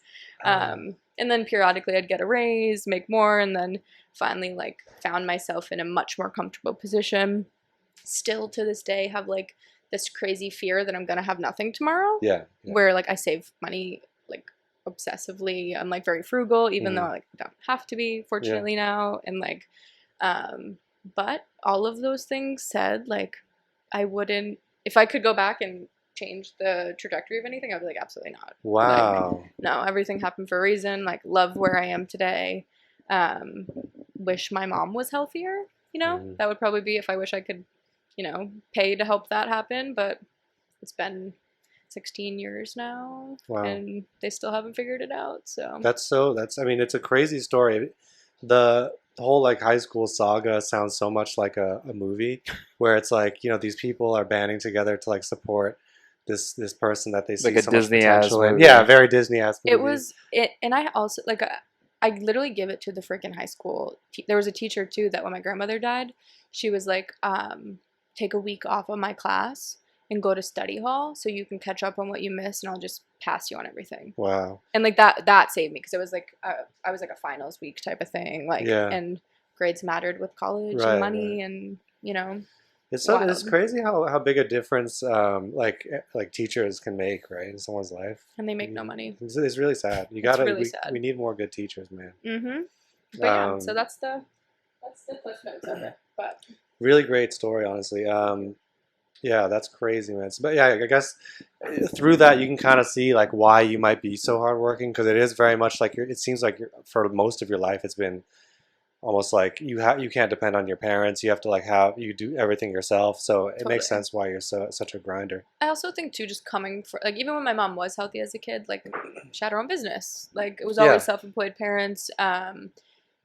And then periodically I'd get a raise, make more, and then finally like found myself in a much more comfortable position. Still to this day have like this crazy fear that I'm gonna have nothing tomorrow. Yeah. Where like I save money like obsessively. I'm like very frugal, even though I like don't have to be, fortunately now. And like but all of those things said, like I wouldn't, if I could go back and change the trajectory of anything, I'd be like, absolutely not. Wow. Like, no, everything happened for a reason. Like, love where I am today. Wish my mom was healthier, you know? That would probably be if I wish I could, you know, pay to help that happen. But it's been 16 years now. Wow. And they still haven't figured it out. So I mean, it's a crazy story. The whole like high school saga sounds so much like a movie where it's like, you know, these people are banding together to like support this person that they see Like a so much Disney-ass potential in. movie. Yeah, very Disney-ass movie. it was it, and I also like I literally give it to the freaking high school. There was a teacher too that when my grandmother died, she was like, take a week off of my class and go to study hall so you can catch up on what you missed, and I'll just pass you on everything. Wow. And like that saved me, because it was like I was like a finals week type of thing, like and grades mattered with college and money and you know. It's crazy how big a difference like teachers can make, right, in someone's life. And they make no money. It's really sad. We need more good teachers, man. But yeah, so that's the cliff notes of it. But really great story, honestly. Yeah, that's crazy, man. But yeah, I guess through that you can kind of see like why you might be so hardworking, because it is very much like it seems like for most of your life it's been almost like you can't depend on your parents. You have to you do everything yourself. So it makes sense why you're such a grinder. I also think too, just coming for like, even when my mom was healthy as a kid, like she had her own business. Like it was always self-employed parents. And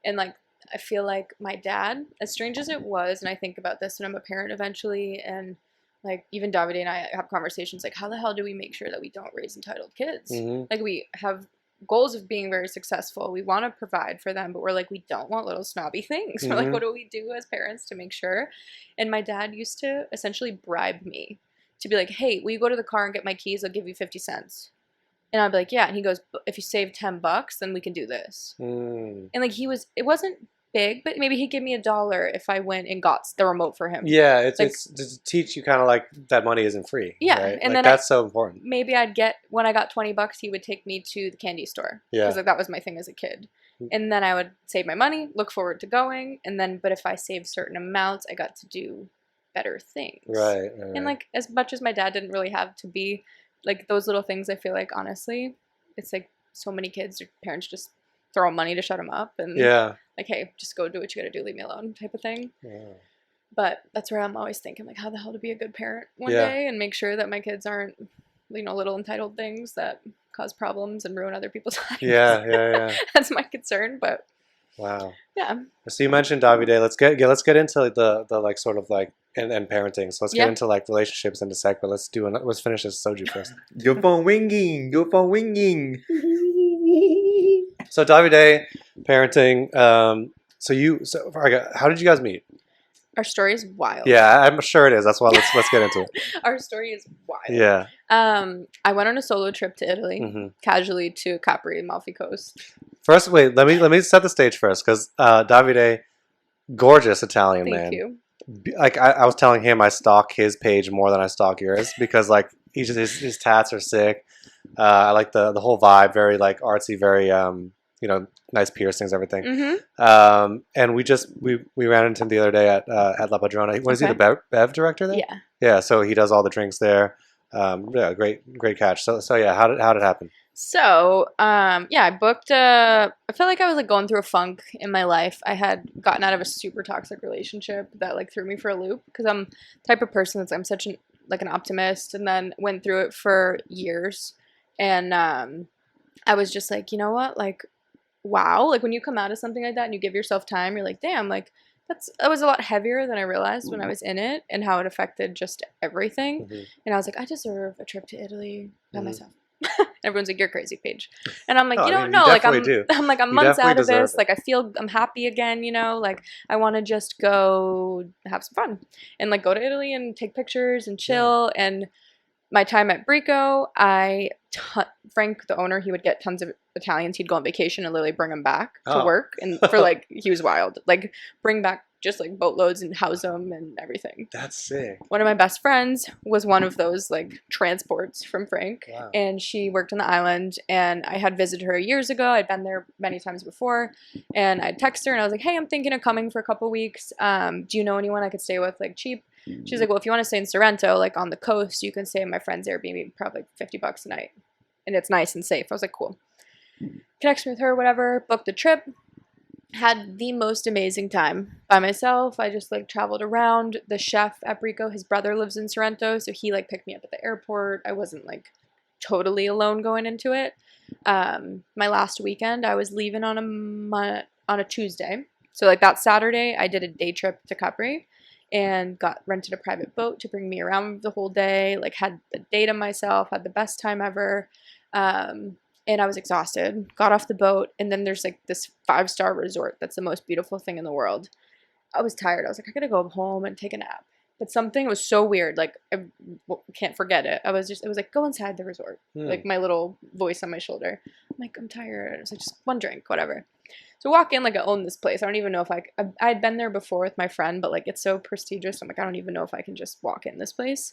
like I feel like my dad, as strange as it was, and I think about this when I'm a parent eventually, and like even Davide and I have conversations like, how the hell do we make sure that we don't raise entitled kids? Like we have goals of being very successful. We want to provide for them, but we're like, we don't want little snobby things. We're like, what do we do as parents to make sure? And my dad used to essentially bribe me to be like, hey, will you go to the car and get my keys? I'll give you 50 cents. And I'd be like, yeah. And he goes, if you save $10, then we can do this. And like it wasn't big, but maybe he'd give me $1 if I went and got the remote for him. Yeah, it's to teach you kind of like that money isn't free. Yeah, right? and like, then that's so important. Maybe I'd get, when I got $20, he would take me to the candy store. Yeah, because like that was my thing as a kid. And then I would save my money, look forward to going, and then but if I saved certain amounts, I got to do better things. Right. And like as much as my dad didn't really have to be like those little things, I feel like honestly, it's like so many kids, their parents just throw money to shut them up, and like, hey, just go do what you gotta do, leave me alone type of thing. But that's where I'm always thinking like, how the hell to be a good parent one day and make sure that my kids aren't, you know, little entitled things that cause problems and ruin other people's lives. That's my concern. But wow. Yeah. So you mentioned Davide. Let's get into the like sort of like and parenting. So let's get into like relationships in a sec, but let's finish this soju first. Your phone ringing. Your phone ringing. So Davide, parenting. How did you guys meet? Our story is wild. Yeah, I'm sure it is. That's why let's get into it. Our story is wild. Yeah. I went on a solo trip to Italy, casually to Capri, Amalfi Coast. First, wait. Let me set the stage first, because Davide, gorgeous Italian man. Thank you. Like I was telling him, I stalk his page more than I stalk yours, because like his tats are sick. I like the whole vibe, very like artsy, very nice piercings, everything. And we ran into him the other day at La Padrona. What is he, the Bev director there? Yeah. Yeah. So he does all the drinks there. Yeah, great catch. So yeah, how did it happen? So I booked I felt like I was like going through a funk in my life. I had gotten out of a super toxic relationship that like threw me for a loop, because I'm the type of person I'm such an optimist, and then went through it for years. And I was just like, you know what, like, wow, like when you come out of something like that and you give yourself time, you're like, damn, like That was a lot heavier than I realized when I was in it, and how it affected just everything. Mhm. And I was like, I deserve a trip to Italy by Mhm. myself. Everyone's like, you're crazy, Paige. And I'm like, No, you I don't mean, you know. Like, definitely do. I'm like, I'm You months definitely out of deserve this. it. Like, I feel I'm happy again, you know? Like, I want to just go have some fun and like go to Italy and take pictures and chill. And my time at Brico, Frank, the owner, he would get tons of Italians. He'd go on vacation and literally bring them back to Oh. work. And for like, he was wild. Like, bring back just like boatloads and house them and everything. That's sick. One of my best friends was one of those like transports from Frank. Wow. And she worked on the island, and I had visited her years ago. I'd been there many times before, and I'd text her and I was like, hey, I'm thinking of coming for a couple weeks. Do you know anyone I could stay with like cheap? She's like, well, if you want to stay in Sorrento, like on the coast, you can stay in my friend's Airbnb, probably $50 a night. And it's nice and safe. I was like, cool. Connect me with her, whatever, booked the trip. Had the most amazing time by myself. I just like traveled around. The chef at Brico, his brother lives in Sorrento, so he like picked me up at the airport. I wasn't like totally alone going into it. My last weekend, I was leaving on a Tuesday. So like that Saturday, I did a day trip to Capri and rented a private boat to bring me around the whole day. Like had the day to myself, had the best time ever. And I was exhausted, got off the boat, and then there's like this 5-star resort that's the most beautiful thing in the world. I was tired. I was like, I gotta go home and take a nap. But something was so weird, like I can't forget it. It was like, go inside the resort. Like my little voice on my shoulder. I'm like, I'm tired. I was like, just one drink, whatever. So walk in like I own this place. I don't even know if I'd been there before with my friend, but like it's so prestigious. I'm like, I don't even know if I can just walk in this place.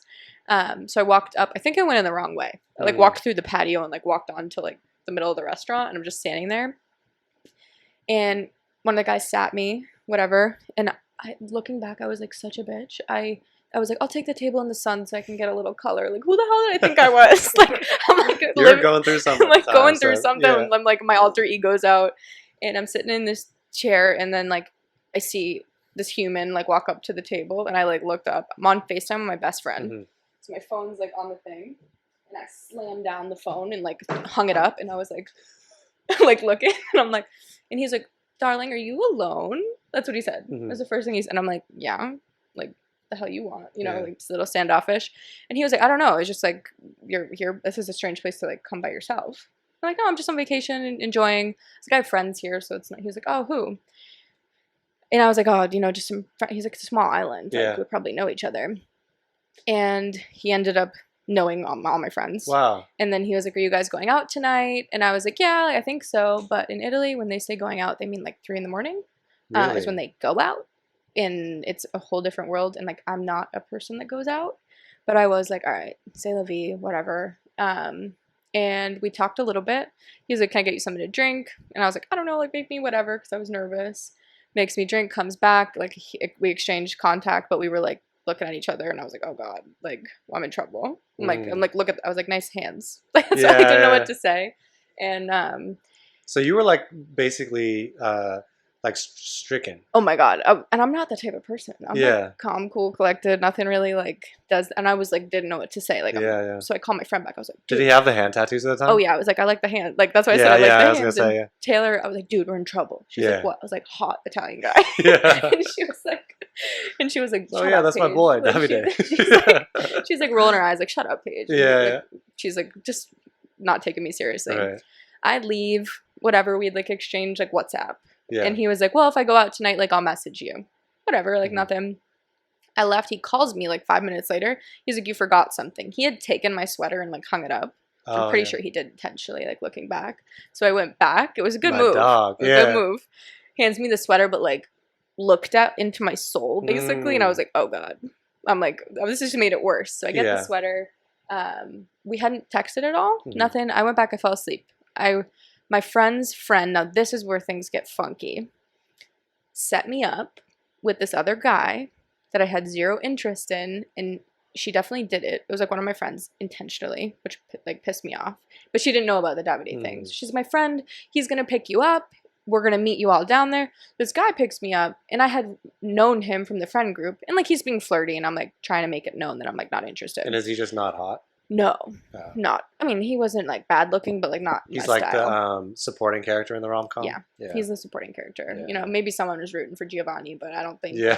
So I walked up. I think I went in the wrong way. I like walked through the patio and like walked on to like the middle of the restaurant, and I'm just standing there. And one of the guys sat me, whatever. And looking back, I was like such a bitch. I was like, I'll take the table in the sun so I can get a little color. Like, who the hell did I think I was? Like, I'm like, You're going through something. I'm like going through so, something. yeah. I'm like, my alter ego's out. And I'm sitting in this chair, and then like I see this human like walk up to the table, and I like looked up. I'm on FaceTime with my best friend. Mm-hmm. So my phone's like on the thing, and I slammed down the phone and like hung it up, and I was like like looking, and I'm like, and he's like, darling, are you alone? That's what he said. Mm-hmm. That's the first thing he said. And I'm like, yeah, like the hell you want, you know, Yeah. like just a little standoffish. And he was like, I don't know. It's just like, you're here. This is a strange place to like come by yourself. I'm like, no, I'm just on vacation and enjoying. It's like, I have friends here, so it's not. He was like, oh, who? And I was like, oh, you know, just some. He's like, it's a small island. Like, Yeah. we probably know each other. And he ended up knowing all my friends. Wow. And then he was like, are you guys going out tonight? And I was like, yeah, I think so. But in Italy, when they say going out, they mean like 3 a.m. Really? Is when they go out. And it's a whole different world. And like, I'm not a person that goes out. But I was like, all right, c'est la vie, whatever. And we talked a little bit. He was like, can I get you something to drink? And I was like, I don't know, like make me whatever, because I was nervous. Makes me drink, comes back. Like we exchanged contact, but we were like looking at each other, and I was like, oh God, like I'm in trouble. I'm like, look at, I was like, nice hands. Like, so I didn't know what to say. And so you were like basically like stricken. oh my God. And I'm not that type of person. I'm like calm, cool, collected. Nothing really like does. And I was like, didn't know what to say. Like, Yeah. So I called my friend back. I was like, Did he have the hand tattoos at the time? oh yeah. I was like, I like the hand. Like, that's why I said I like the I was hands. gonna say, And Taylor, I was like, dude, we're in trouble. She's Yeah. like, what? I was like, hot Italian guy. Yeah. and she was like, Oh shut yeah, up, that's my Paige. boy, Like, Davide. she's like rolling her eyes, like, shut up, Paige. Yeah. She's like, just not taking me seriously. Right. I'd leave, whatever. We'd like exchange like WhatsApp. Yeah. And he was like, well, if I go out tonight, like I'll message you. Whatever, like nothing. I left. He calls me like 5 minutes later. He's like, you forgot something. He had taken my sweater and like hung it up. I'm pretty sure he did intentionally, like looking back. So I went back. It was a good My move. dog. It was a good move. Hands me the sweater, but like looked at into my soul basically. And I was like, oh God. I'm like, oh, this just made it worse. So I get the sweater. We hadn't texted at all. Nothing. I went back. I fell asleep. My friend's friend, now this is where things get funky, set me up with this other guy that I had zero interest in, and she definitely did it. It was like one of my friends intentionally, which like pissed me off. But she didn't know about the Davide thing. So she's my friend. He's going to pick you up. We're going to meet you all down there. This guy picks me up, and I had known him from the friend group, and like he's being flirty, and I'm like trying to make it known that I'm like not interested. And is he just not hot? No, Oh. not. I mean, he wasn't like bad looking, but like not He's my like style. the supporting character in the rom com. Yeah. He's the supporting character. Yeah. You know, maybe someone was rooting for Giovanni, but I don't think. Yeah.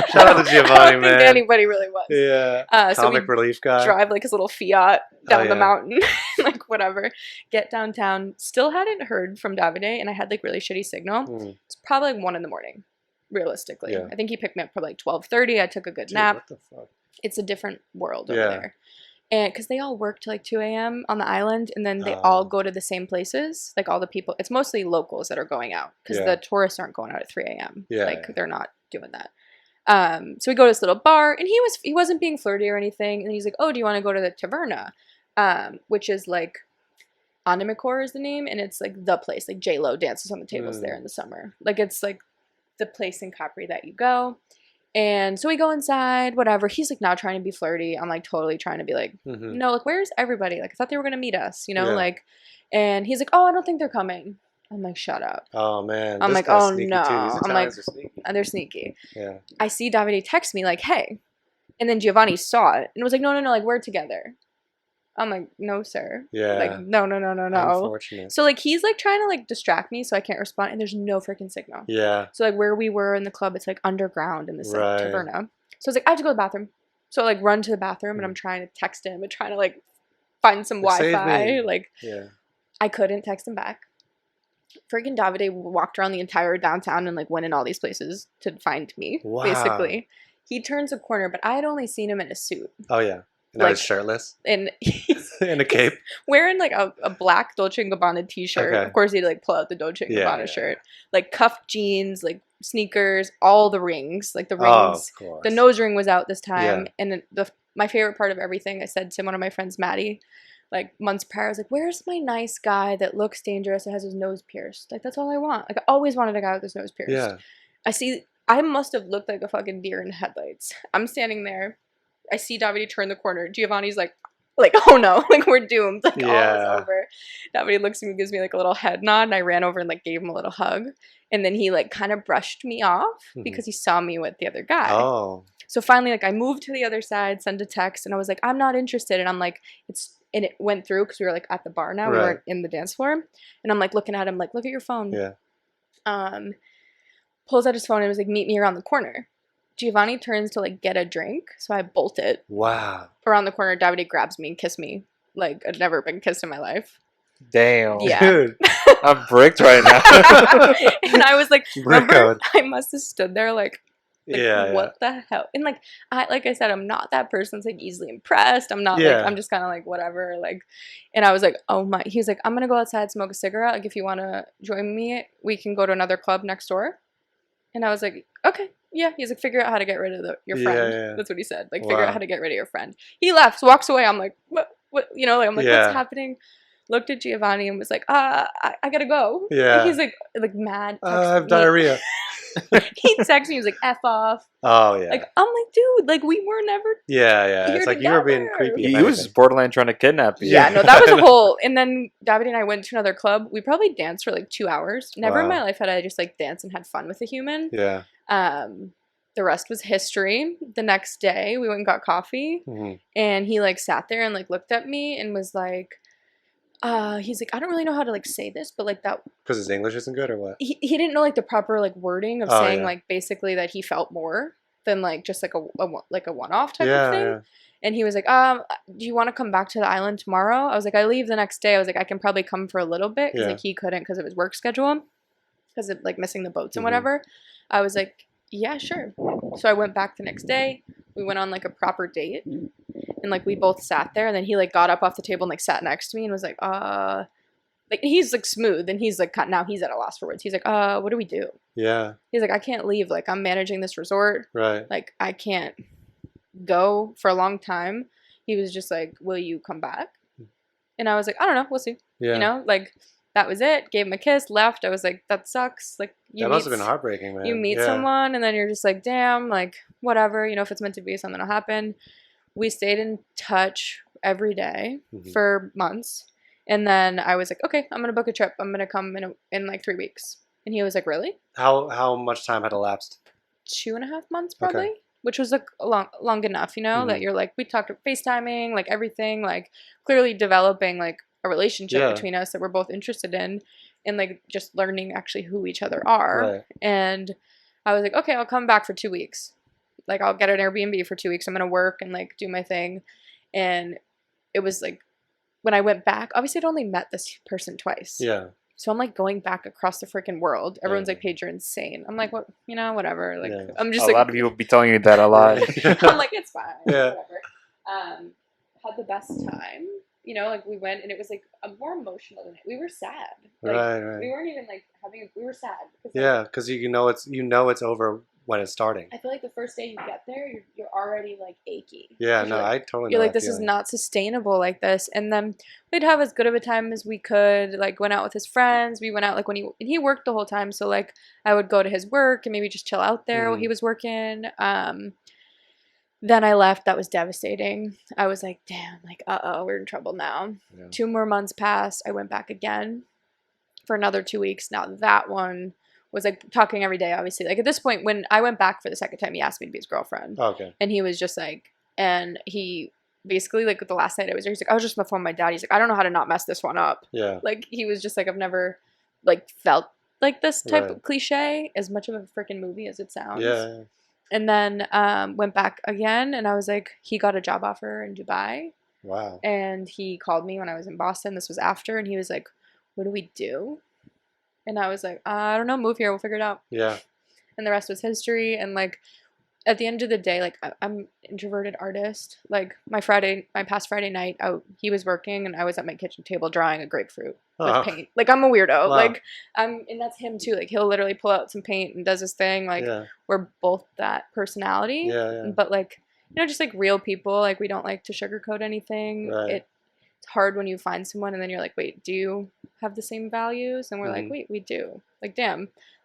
Shout out to Giovanni, I don't man. think anybody really was. Yeah. So we Comic relief guy. drive like his little Fiat down the yeah. mountain, like whatever. Get downtown. Still hadn't heard from Davide, and I had like really shitty signal. Mm. It's probably like 1 a.m. Realistically. Yeah. I think he picked me up probably like 12:30. I took a good Dude, nap. what the fuck? It's a different world over Yeah. there. And because they all work till like 2 a.m. on the island, and then they all go to the same places. Like all the people, it's mostly locals that are going out because Yeah. the tourists aren't going out at 3 a.m. Yeah, Like yeah. they're not doing that. So we go to this little bar, and he wasn't being flirty or anything. And he's like, "Oh, do you want to go to the Taverna?" Which is like Animicor is the name, and it's like the place. Like J-Lo dances on the tables there in the summer. Like it's like the place in Capri that you go. And so we go inside, whatever. He's like now trying to be flirty. I'm like totally trying to be like, no, like where's everybody? Like I thought they were gonna meet us, you know, Yeah. like. And he's like, oh, I don't think they're coming. I'm like, shut up. Oh man. I'm this like, guy's oh, sneaky no. Too. These I'm Italians like- are sneaky. And they're sneaky. Yeah. I see Davide text me like, hey, and then Giovanni saw it and was like, no, like we're together. I'm like, no, sir. Yeah. Like, no. Unfortunate. So like he's like trying to like distract me so I can't respond, and there's no freaking signal. Yeah. So like where we were in the club, it's like underground in this like Right. taverna. So I was like, I have to go to the bathroom. So like run to the bathroom, and I'm trying to text him and trying to like find some Like, save Wi-Fi. me. Like Yeah. I couldn't text him back. Freaking Davide walked around the entire downtown and like went in all these places to find me. Wow. Basically, he turns a corner, but I had only seen him in a suit, Oh yeah. And Like- like shirtless and he's in a cape. wearing like a black Dolce & Gabbana t-shirt. Okay. Of course, he'd like pull out the Dolce & Yeah, Gabbana yeah. shirt, like cuffed jeans, like sneakers, all the rings, like the rings. Oh, of course. The nose ring was out this time, Yeah. and then my favorite part of everything, I said to one of my friends, Maddie, like months prior, I was like, "Where's my nice guy that looks dangerous and has his nose pierced? Like that's all I want. Like I always wanted a guy with his nose pierced." Yeah. I must have looked like a fucking deer in headlights. I'm standing there. I see Davide turn the corner. Giovanni's like, oh no, like we're doomed. Like all Yeah. is over. Davide looks at me, gives me like a little head nod, and I ran over and like gave him a little hug. And then he like kind of brushed me off because he saw me with the other guy. Oh. So finally, like I moved to the other side, sent a text, and I was like, I'm not interested. And I'm like, and it went through because we were like at the bar now. We Right. weren't in the dance floor. And I'm like looking at him, like, look at your phone. Yeah. Pulls out his phone and was like, meet me around the corner. Giovanni turns to like get a drink. So I bolt it. Wow. Around the corner, Davide grabs me and kissed me. Like I'd never been kissed in my life. Damn. Yeah. Dude. I'm bricked right now. And I was like, Brick remember, code. I must have stood there like Yeah. what the hell? And like I said, I'm not that person that's like easily impressed. I'm not Yeah. like I'm just kind of like whatever. Like, and I was like, oh my. He was like, I'm gonna go outside, smoke a cigarette. Like, if you want to join me, we can go to another club next door. And I was like, okay, yeah. He's like, figure out how to get rid of your Yeah, friend. yeah. That's what he said. Like, figure Wow. out how to get rid of your friend. He left, walks away. I'm like, what? You know, like I'm like, Yeah. what's happening? Looked at Giovanni and was like, I gotta go. Yeah. And he's like mad. I texted have me. diarrhea. He texted me. He was like, F off. Oh yeah. Like, I'm like, dude, like we were never. yeah. You're It's like you were being together. creepy. if He was anything. borderline trying to kidnap you. Yeah, no, that was a whole. And then Davide and I went to another club. We probably danced for like 2 hours. Never in Wow. my life had I just like danced and had fun with a human. Yeah. The rest was history. The next day, we went and got coffee, Mhm. and he like sat there and like looked at me and was like, he's like, I don't really know how to like say this, but like that Because his English isn't good or what? he didn't know like the proper like wording of Oh, saying yeah. like basically that he felt more than like just like a one-off type Yeah, of thing. yeah. And he was like, do you want to come back to the island tomorrow? I was like, I leave the next day. I was like, I can probably come for a little bit because Yeah. like he couldn't because of his work schedule, because of like missing the boats and Mhm. whatever. I was like, yeah, sure. So I went back the next day. We went on like a proper date, and like we both sat there. And then he like got up off the table and like sat next to me and was like he's like smooth, and he's like now he's at a loss for words. He's like, what do we do? Yeah. He's like, I can't leave. Like I'm managing this resort. Right. Like I can't go for a long time. He was just like, will you come back? And I was like, I don't know, we'll see. Yeah. You know, like that was it. Gave him a kiss, left. I was like, that sucks. Like That must have been heartbreaking, man. You meet Yeah. someone and then you're just like, damn, like whatever. You know, if it's meant to be, something will happen. We stayed in touch every day Mhm. for months. And then I was like, okay, I'm gonna book a trip. I'm gonna come in like 3 weeks. And he was like, really? How much time had elapsed? 2.5 months probably. which was like long enough, you know, Mhm. that you're like, we talked FaceTiming, like everything, like clearly developing like a relationship Yeah. between us that we're both interested in, and like just learning actually who each other are. Right. And I was like, okay, I'll come back for 2 weeks. Like, I'll get an Airbnb for 2 weeks. I'm going to work and like do my thing. And it was like, when I went back, obviously I'd only met this person twice. Yeah. So I'm like going back across the freaking world. Everyone's Yeah. like, Paige, you're insane. I'm like, what, you know, whatever. Like, Yeah. I'm just A like, lot of people be telling you that a lot. I'm like, it's fine. Yeah. Whatever. Had the best time. You know, like we went and it was like a more emotional than it. We were sad. Like, Right. we weren't even like we were sad. Because, Yeah, because you know it's over when it's starting. I feel like the first day you get there, you're already like achy. Yeah, 'Cause no, you're like, I totally. you're know like, that this is feeling. not sustainable like this. And then we'd have as good of a time as we could. Like, went out with his friends. We went out like when he worked the whole time. So like I would go to his work and maybe just chill out there while he was working. Then I left. That was devastating. I was like, damn, like, we're in trouble now. Yeah. 2 more months passed. I went back again for another 2 weeks. Now that one was like talking every day, obviously. Like at this point, when I went back for the second time, he asked me to be his girlfriend. Oh, okay. And he was just like, and he basically, like the last night I was there, he's like, I was just on the phone with my dad. He's like, I don't know how to not mess this one up. Yeah. Like he was just like, I've never like felt like this type Right. of cliche, as much of a freaking movie as it sounds. Yeah. And then went back again, and I was like, he got a job offer in Dubai, Wow. and he called me when I was in Boston. This was after, and he was like, what do we do? And I was like, I don't know, move here, we'll figure it out. Yeah. And the rest was history. And like at the end of the day, like I'm an introverted artist. Like my past Friday night out, he was working and I was at my kitchen table drawing a grapefruit with paint. Like I'm a weirdo. Wow. Like and that's him too. Like he'll literally pull out some paint and does his thing. Like Yeah. we're both that personality. Yeah. But like, you know, just like real people, like we don't like to sugarcoat anything. Right. It's hard when you find someone and then you're like, wait, do you have the same values? And we're like, wait, we do. Like, damn.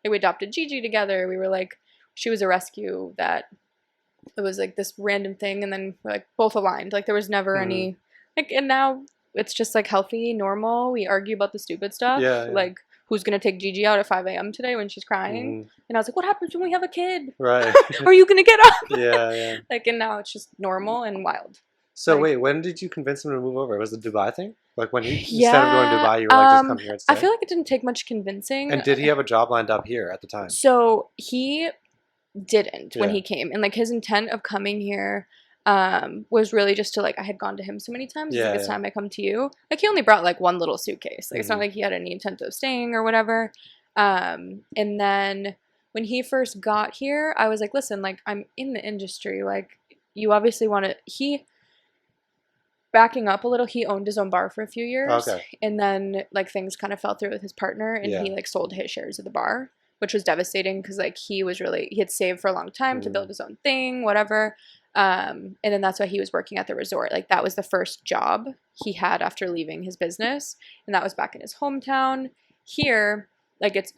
Like we adopted Gigi together. We were like, she was a rescue that it was like this random thing, and then we're like both aligned. Like there was never any like, and now it's just like healthy, normal. We argue about the stupid stuff. Yeah. Like who's gonna take Gigi out at 5 a.m. today when she's crying? And I was like, what happens when we have a kid? Right. Are you gonna get up? Yeah. Like, and now it's just normal and wild. So Like- wait, when did you convince him to move over? Was it the Dubai thing? Like when he instead of going to Dubai, you were like, just come here instead. I feel like it didn't take much convincing. And did he have a job lined up here at the time? So he didn't when Yeah. he came, and like his intent of coming here was really just to like, I had gone to him so many times. Yeah, Like, it's yeah. time I come to you. Like he only brought like one little suitcase. Like it's not Mhm. like he had any intent of staying or whatever. And then when he first got here, I was like, listen, like I'm in the industry. Like you obviously want to. Backing up a little, he owned his own bar for a few years. Okay. And then like things kind of fell through with his partner, and Yeah. he like sold his shares of the bar, which was devastating because like he had saved for a long time to build his own thing, whatever. And then that's why he was working at the resort. Like that was the first job he had after leaving his business, and that was back in his hometown. Here, like it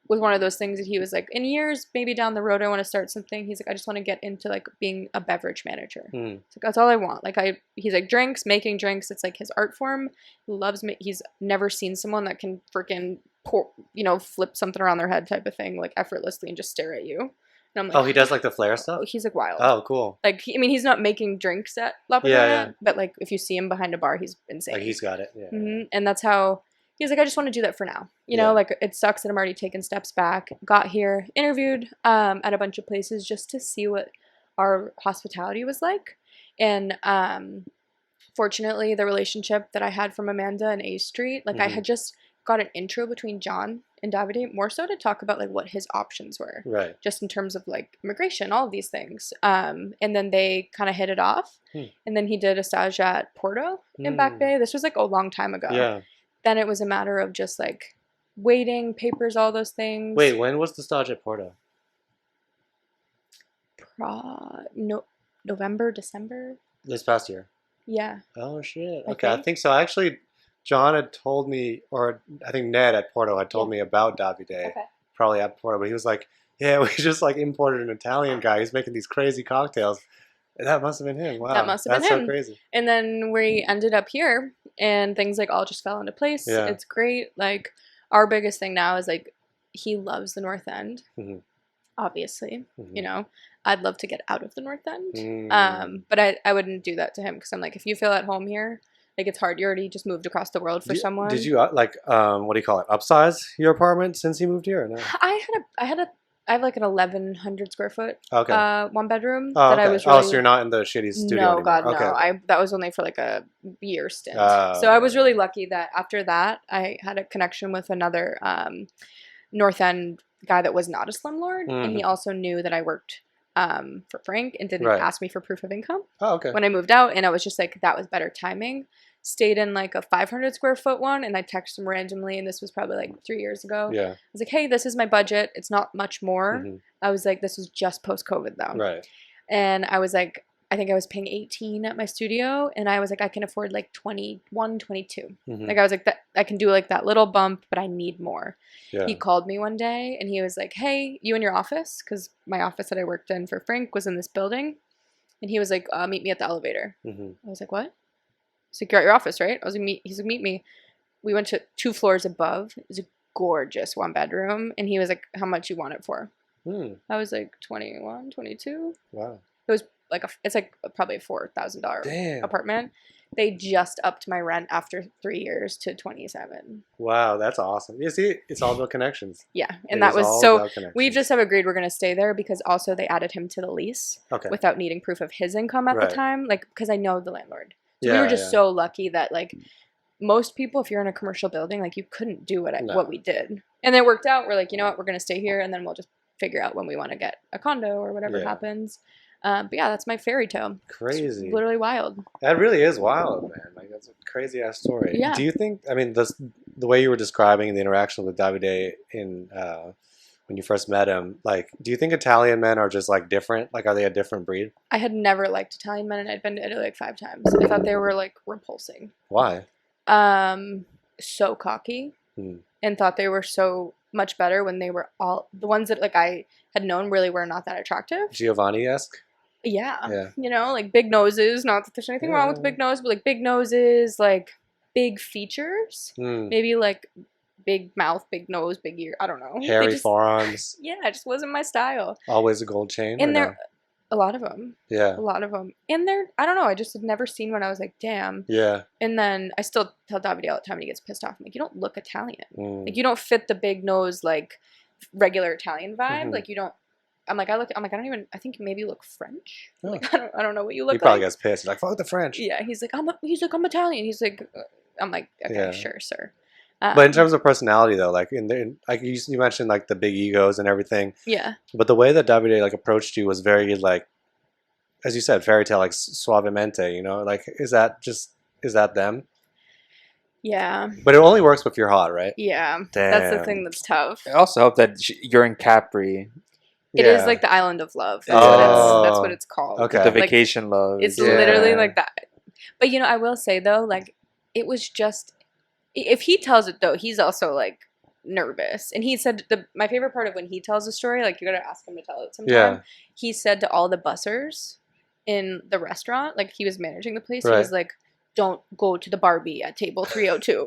was one of those things that he was like, in years maybe down the road I want to start something. He's like, I just want to get into like being a beverage manager. It's like, that's all I want. Like he's like, making drinks, it's like his art form. He loves he's never seen someone that can freaking pour, flip something around their head type of thing, like effortlessly, and just stare at you. And I'm like, Oh, he does like the flair stuff? he's like wild. Oh, cool. Like he's not making drinks at La Pagana, Yeah. but like if you see him behind a bar, he's insane. Like he's got it. Yeah. And that's how he's like, I just want to do that for now. You know, Yeah. like it sucks that I'm already taking steps back. Got here, interviewed at a bunch of places just to see what our hospitality was like. And fortunately, the relationship that I had from Amanda and A Street, like I had just got an intro between John and Davide, more so to talk about like what his options were. Right. Just in terms of like immigration, all of these things. And then they kind of hit it off. And then he did a stage at Porto in Back Bay. This was like a long time ago. Yeah. Then it was a matter of just like waiting, papers, all those things. Wait, when was the stage at Porto? November, December. This past year. Yeah. Oh shit. I Okay, I think so. Actually, John had told me, or I think Ned at Porto had told me about Davide, probably at Porto, but he was like, yeah, we just like imported an Italian guy. He's making these crazy cocktails. And that must have been him. Wow. That must have been That's him. so crazy. And then we ended up here, and things like all just fell into place. Yeah. It's great. Like our biggest thing now is like he loves the North End, obviously, you know. I'd love to get out of the North End. Mm. But I wouldn't do that to him because I'm like, if you feel at home here, like it's hard. You already just moved across the world for someone. Did you like what do you call it? Upsize your apartment since you moved here? Or no? I have like an 1,100 square foot Okay. one bedroom Oh, that okay. I was really. So you're not in the shitty studio No, anymore. God, no. Okay. That was only for like a year stint. Oh. So I was really lucky that after that, I had a connection with another North End guy that was not a slumlord, and he also knew that I worked for Frank and didn't ask me for proof of income. Oh, okay. When I moved out, and I was just like, that was better timing. Stayed in like a 500 square foot one, and I texted him randomly, and this was probably like 3 years ago. Yeah. I was like, hey, this is my budget. It's not much more. I was like, this was just post-COVID though. Right. And I was like, I think I was paying 18 at my studio, and I was like, I can afford like 21, 22. Like I was like, that I can do like that little bump, but I need more. Yeah. He called me one day, and he was like, hey, you in your office? Because my office that I worked in for Frank was in this building. And he was like, meet me at the elevator. I was like, what? He's like, you're at your office, right? I was like, he's like, meet me. We went to 2 floors above. It was a gorgeous 1-bedroom. And he was like, how much you want it for? I was like, 21, 22. Wow. It was like, it's like probably a $4,000 apartment. They just upped my rent after 3 years to 27. Wow, that's awesome. You see, it's all about connections. Yeah. And It that is was all so, about connections. we just have agreed we're going to stay there because also they added him to the lease without needing proof of his income at the time. Like, because I know the landlord. So we were just so lucky that like most people, if you're in a commercial building, like you couldn't do what we did. And it worked out. We're like, you know what, we're going to stay here, and then we'll just figure out when we want to get a condo or whatever happens. But yeah, that's my fairy tale. Crazy. It's literally wild. That really is wild, man. Like that's a crazy ass story. Yeah. Do you think? I mean, the way you were describing the interaction with Davide in when you first met him, like, do you think Italian men are just like different? Like, are they a different breed? I had never liked Italian men, and I'd been to Italy like 5 times. I thought they were like repulsing. Why? So cocky, and thought they were so much better when they were all the ones that like I had known really were not that attractive. Giovanni-esque? Yeah. You know, like big noses. Not that there's anything wrong with the big nose, but like big noses, like big features. Maybe like big mouth, big nose, big ear. I don't know. Hairy forearms. Yeah, it just wasn't my style. Always a gold chain. And they're a lot of them. Yeah. A lot of them. And they're, I don't know, I just had never seen one. I was like, damn. Yeah. And then I still tell Davide all the time when he gets pissed off, I'm like, you don't look Italian. Like, you don't fit the big nose, like, regular Italian vibe. Like, you don't, I think maybe you look French. Oh. Like, I don't know what you look like. He probably gets pissed. He's like, fuck the French. Yeah, he's like, I'm Italian. He's like, I'm like, okay, sure, sir. But in terms of personality, though, like like you mentioned, like the big egos and everything. Yeah. But the way that Davide like approached you was very like, as you said, fairy tale, like suavemente. You know, like is that them? Yeah. But it only works if you're hot, right? Yeah. Damn. That's the thing that's tough. I also hope that you're in Capri. It is like the island of love. That's, that's what it's called. Okay. The vacation love. It's literally like that. But you know, I will say though, like it was just. If he tells it though, he's also like nervous. And he said my favorite part of when he tells a story, like you gotta ask him to tell it sometime. Yeah. He said to all the bussers in the restaurant, like he was managing the place, he was like, don't go to the Barbie at table 302.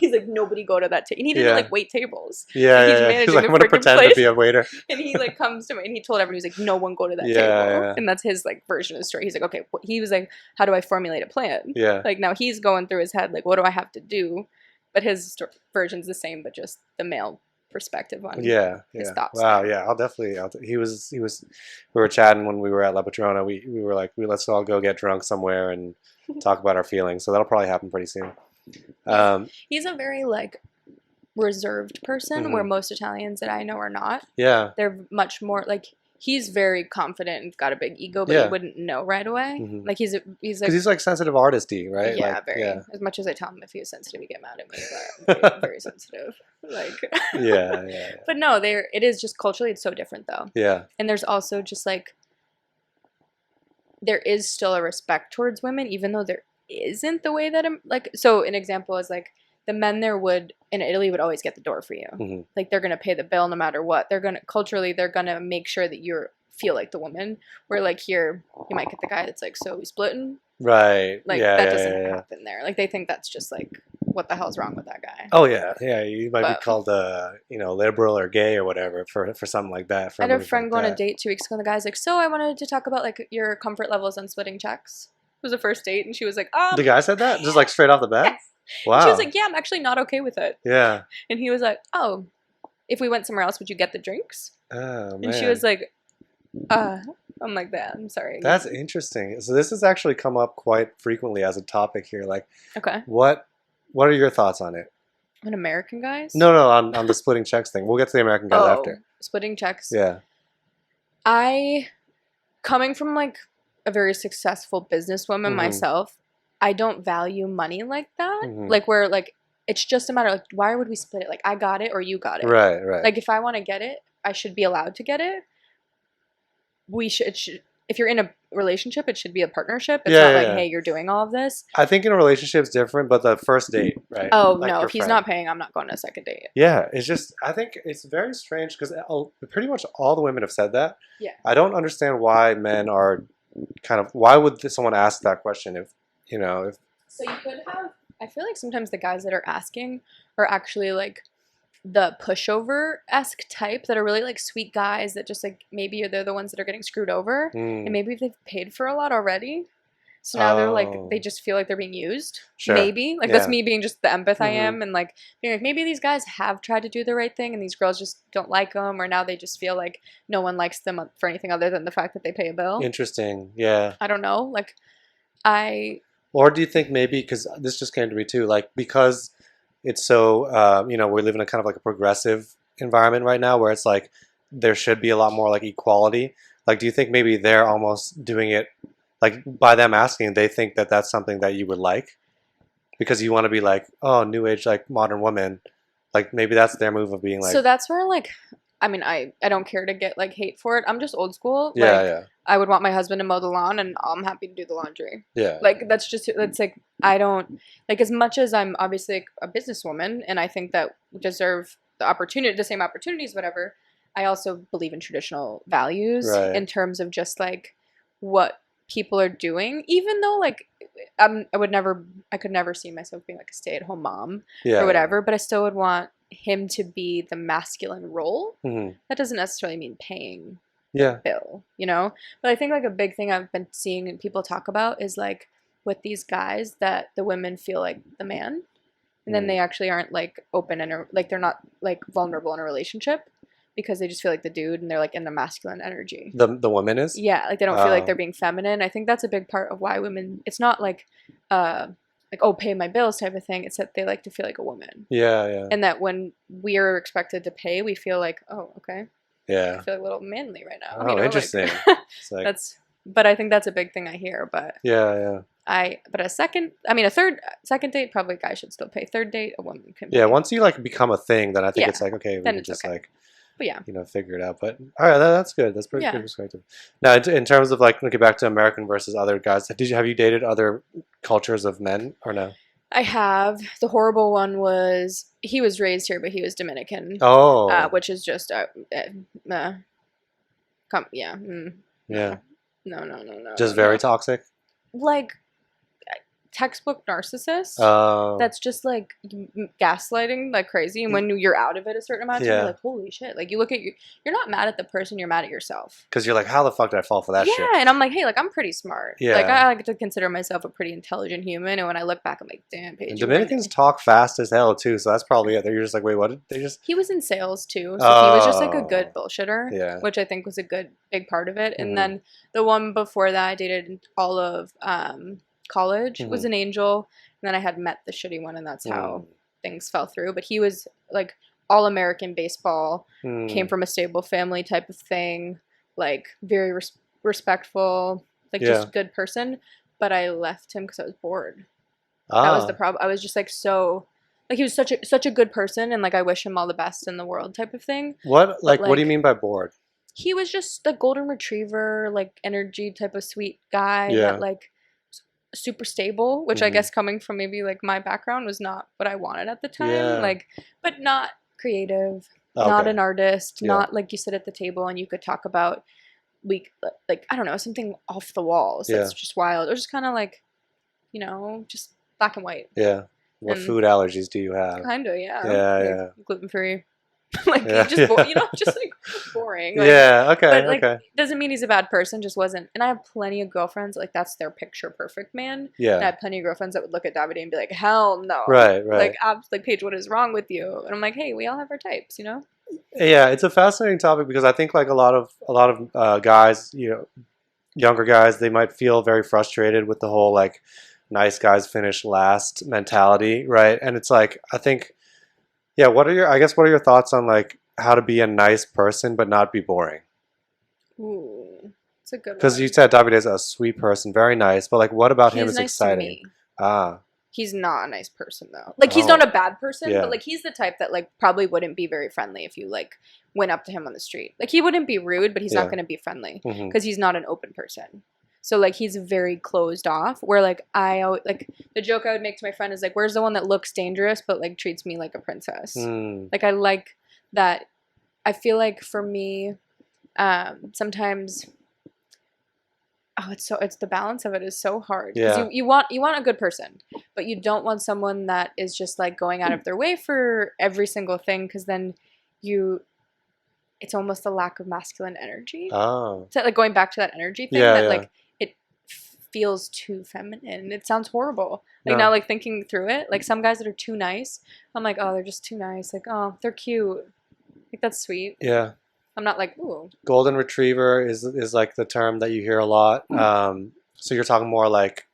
He's like, nobody go to that table. And he didn't like wait tables. Yeah, he's managing he's like, I'm gonna pretend place. to be a waiter. And he like comes to me and he told everyone, he's like, no one go to that table. And that's his like version of the story. He's like, okay, he was like, how do I formulate a plan? Yeah. Like now he's going through his head, like, what do I have to do? But his version's the same, but just the male perspective on his thoughts. Wow, yeah, I'll definitely. We were chatting when we were at La Patrona. We were like, let's all go get drunk somewhere and talk about our feelings. So that'll probably happen pretty soon. He's a very like reserved person, where most Italians that I know are not. Yeah, they're much more like. He's very confident and got a big ego, but he wouldn't know right away. Like he's like because he's like sensitive artisty, right? Yeah, like, very. Yeah. As much as I tell him if he was sensitive, he'd get mad at me. But I'm very sensitive. Like yeah. But no, it is just culturally, it's so different though. Yeah. And there's also just like there is still a respect towards women, even though there isn't the way that I'm like. So an example is like. The men there in Italy would always get the door for you. Like they're going to pay the bill no matter what. They're going to make sure that you feel like the woman. Where like here, you might get the guy that's like, so we splitting? Right. Like that doesn't happen there. Like they think that's just like what the hell's wrong with that guy? Oh yeah, yeah. You might But- be called liberal or gay or whatever for something like that. For I had a move friend like go on a that. date 2 weeks ago, and the guy's like, "So I wanted to talk about like your comfort levels on splitting checks." It was a first date, and she was like, The guy said that just like straight off the bat. Yes. Wow. She was like, "Yeah, I'm actually not okay with it." yeah. And he was like, "Oh, if we went somewhere else, would you get the drinks?" Oh man. And she was like, I'm like, "That, I'm sorry." That's interesting. So this has actually come up quite frequently as a topic here. Like, Okay. what are your thoughts on it? On American guys? No, on the splitting checks thing. We'll get to the American guys after. Splitting checks. Yeah. Coming from like a very successful businesswoman Mhm. myself, I don't value money like that. Mhm. Like where like it's just a matter of like, why would we split it? Like I got it or you got it. Right. Right. Like if I want to get it, I should be allowed to get it. If you're in a relationship, it should be a partnership. It's Yeah, not yeah, like, yeah. hey, you're doing all of this. I think in a relationship it's different, but the first date, right? Oh Like no, your if he's friend. not paying, I'm not going to a second date. Yeah, it's just I think it's very strange because pretty much all the women have said that. Yeah. I don't understand why men are why would someone ask that question if So you could have. I feel like sometimes the guys that are asking are actually like the pushover-esque type that are really like sweet guys that just like maybe they're the ones that are getting screwed over, and maybe they've paid for a lot already. So now they're like they just feel like they're being used. Sure. Maybe like that's Yeah. me being just the empath I Mhm. am, and like being like maybe these guys have tried to do the right thing, and these girls just don't like them, or now they just feel like no one likes them for anything other than the fact that they pay a bill. Interesting. Yeah. I don't know. Like Or do you think maybe because this just came to me too, like because it's so we live in a kind of like a progressive environment right now where it's like there should be a lot more like equality. Like, do you think maybe they're almost doing it like by them asking, they think that that's something that you would like because you want to be like, oh, new age like modern woman. Like maybe that's their move of being like. so that's where like. I mean, I don't care to get like hate for it. I'm just old school. Yeah, like, yeah, I would want my husband to mow the lawn, and I'm happy to do the laundry. yeah. Like that's like I don't like as much as I'm obviously like, a businesswoman, and I think that we deserve the same opportunities, whatever. I also believe in traditional values Right. in terms of just like what people are doing, even though like I could never see myself being like a stay-at-home mom yeah, or whatever, but I still would want him to be the masculine role. Mhm. That doesn't necessarily mean paying Yeah. bill, you know? But I think like a big thing I've been seeing and people talk about is like with these guys that the women feel like the man, and then they actually aren't like open and like they're not like vulnerable in a relationship because they just feel like the dude and they're like in the masculine energy. The woman is. Yeah, like they don't feel like Oh. they're being feminine. I think that's a big part of why women. It's not like oh, pay my bills type of thing. It's that they like to feel like a woman, Yeah, yeah, and that when we are expected to pay, we feel like, oh, okay, I yeah. feel a little manly right now. Oh, you know, like- interesting. It's like, but I think that's a big thing I hear. But yeah, yeah. a second date, probably a guy should still pay. Third date, a woman can. Yeah, pay. once you like become a thing, then I think Yeah. it's like okay, we Then can it's just okay. like But yeah, figure it out. But all right, that's good. That's pretty Yeah. good perspective. Now, in terms of like looking back to American versus other guys, have you dated other cultures of men or no? I have. The horrible one was he was raised here, but he was Dominican, Oh, which is just yeah. yeah, No. just very toxic. like textbook narcissist. That's just like gaslighting like crazy, and when you're out of it a certain amount of time, Yeah. you're like, holy shit! Like you look at you're not mad at the person, you're mad at yourself. Because you're like, how the fuck did I fall for that Yeah, shit? and I'm like, hey, like I'm pretty smart. Yeah. Like I like to consider myself a pretty intelligent human, and when I look back, I'm like, damn, Paige. And you Dominicans were- talk fast as hell too, so that's probably it. You're just like, wait, what did they just? He was in sales too, so he was just like a good bullshitter. Yeah. Which I think was a big part of it. Mhm. And then the one before that I dated all of college was Mhm. an angel. And then I had met the shitty one, and that's how things fell through. But he was like all American baseball, came from a stable family type of thing, like very respectful, like just good person. But I left him because I was bored. That was the problem. I was just like so. Like he was such a good person, and like I wish him all the best in the world type of thing. What what do you like- mean by bored? He was just the golden retriever, like energy type of sweet guy Yeah. that like super stable, which I Mhm. guess coming from maybe like my background was not what I wanted at the time. Yeah. Like, but not creative, Okay. not an artist, Yeah. not like you sit at the table and you could talk about like I don't know, something off the walls that's just wild, or just kind of like, just black and white. Yeah. What And food allergies do you have? Kinda, yeah. Yeah, Like, yeah. gluten free. Like Yeah, just you know, just like boring. Like, Yeah, okay, but like okay. doesn't mean he's a bad person. Just wasn't. And I have plenty of girlfriends like that's their picture perfect man. And I Yeah. have plenty of girlfriends that would look at Davide and be like, hell no. Right, right. Like Paige, what is wrong with you? And I'm like, hey, we all have our types, you know. Yeah, it's a fascinating topic because I think like a lot of guys, younger guys, they might feel very frustrated with the whole like nice guys finish last mentality, right? And it's like I think, yeah. What are your thoughts on like how to be a nice person but not be boring? Ooh, it's a good one. Because you said David is a sweet person, very nice, but like what about him He's is nice to exciting? me. Ah, He's not a nice person though. Like he's Oh. not a bad person, Yeah. but like he's the type that like probably wouldn't be very friendly if you like went up to him on the street. Like he wouldn't be rude, but he's Yeah. not going to be friendly mhm. because he's not an open person. So like he's very closed off. Where like like the joke I would make to my friend is like, "Where's the one that looks dangerous but like treats me like a princess?" Mm, Like I like that. I feel like for me, sometimes. Oh, it's the balance of it is so hard. 'Cause Yeah. you want a good person, but you don't want someone that is just like going out of their way for every single thing, because then it's almost a lack of masculine energy. oh, So like going back to that energy thing, Yeah, that yeah. like it feels too feminine. It sounds horrible. Like No. now, like thinking through it, like some guys that are too nice, I'm like, oh, they're just too nice. Like, oh, they're cute. Like that's sweet. yeah. I'm not like, ooh. Golden retriever is like the term that you hear a lot. So you're talking more like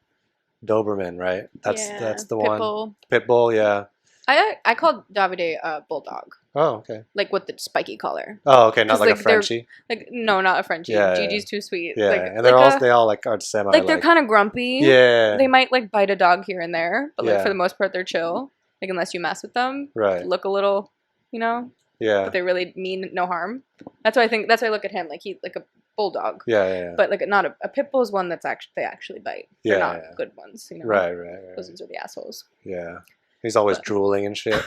Doberman, right? That's the one. Pitbull. Pitbull, yeah. I called Davide a bulldog, Oh, okay. like with the spiky collar. Oh, okay. Not 'Cause, like a like, they're- Frenchie. Like no, not a Frenchie. Yeah, Gigi's too sweet. Yeah, Like, and they all like are semi like they're kind of grumpy. yeah. They might like bite a dog here and there, but like Yeah. for the most part they're chill. Like unless you mess with them, Right. look a little, you know, Yeah. but they really mean no harm. That's why I look at him like he's like a bulldog. Yeah. But like not a pit bull is one that's they actually bite. They're Yeah, not yeah. good ones, you know. Right. Those ones are the assholes. Yeah. He's always But- drooling and shit.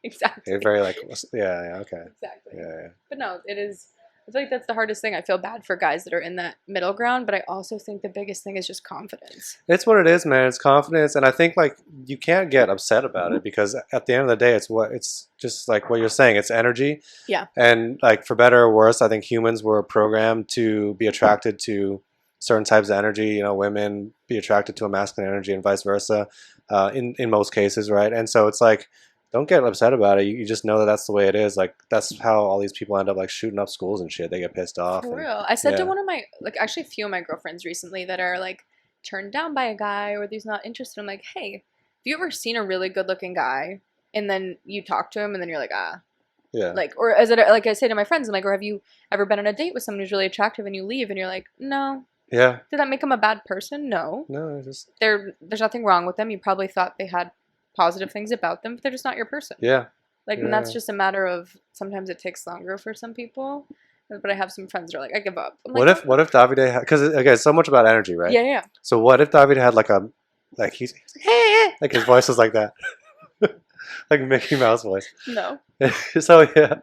Exactly. He's very like yeah, okay. Exactly. Yeah. But no, it is. I feel like that's the hardest thing. I feel bad for guys that are in that middle ground, but I also think the biggest thing is just confidence. It's what it is, man. It's confidence, and I think like you can't get upset about it because at the end of the day, it's just like what you're saying. It's energy. Yeah. And like for better or worse, I think humans were programmed to be attracted to certain types of energy. You know, women be attracted to a masculine energy, and vice versa. In most cases, right? And so it's like, don't get upset about it. You just know that that's the way it is. Like that's how all these people end up like shooting up schools and shit. They get pissed off. For and- real. I said yeah. to one of my, like actually a few of my girlfriends recently that are like turned down by a guy or they's not interested. I'm like, hey, have you ever seen a really good looking guy and then you talk to him and then you're like, ah. Yeah. Like, or is it like I say to my friends, I'm like, or have you ever been on a date with someone who's really attractive and you leave and you're like, no. Yeah. Did that make him a bad person? No. No, it's just There's nothing wrong with them. You probably thought they had positive things about them, but they're just not your person. yeah. Like, and that's Yeah. just a matter of sometimes it takes longer for some people. But I have some friends that are like, I give up. I'm What like, if Davide had, because again, it's so much about energy, right? Yeah. So what if Davide had like he's like his voice was like that, like Mickey Mouse voice. No. So yeah,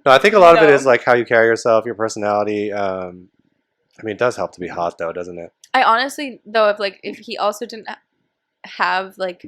no, I think a lot of it No. is like how you carry yourself, your personality. I mean, it does help to be hot though, doesn't it? I honestly, though, if he also didn't have like,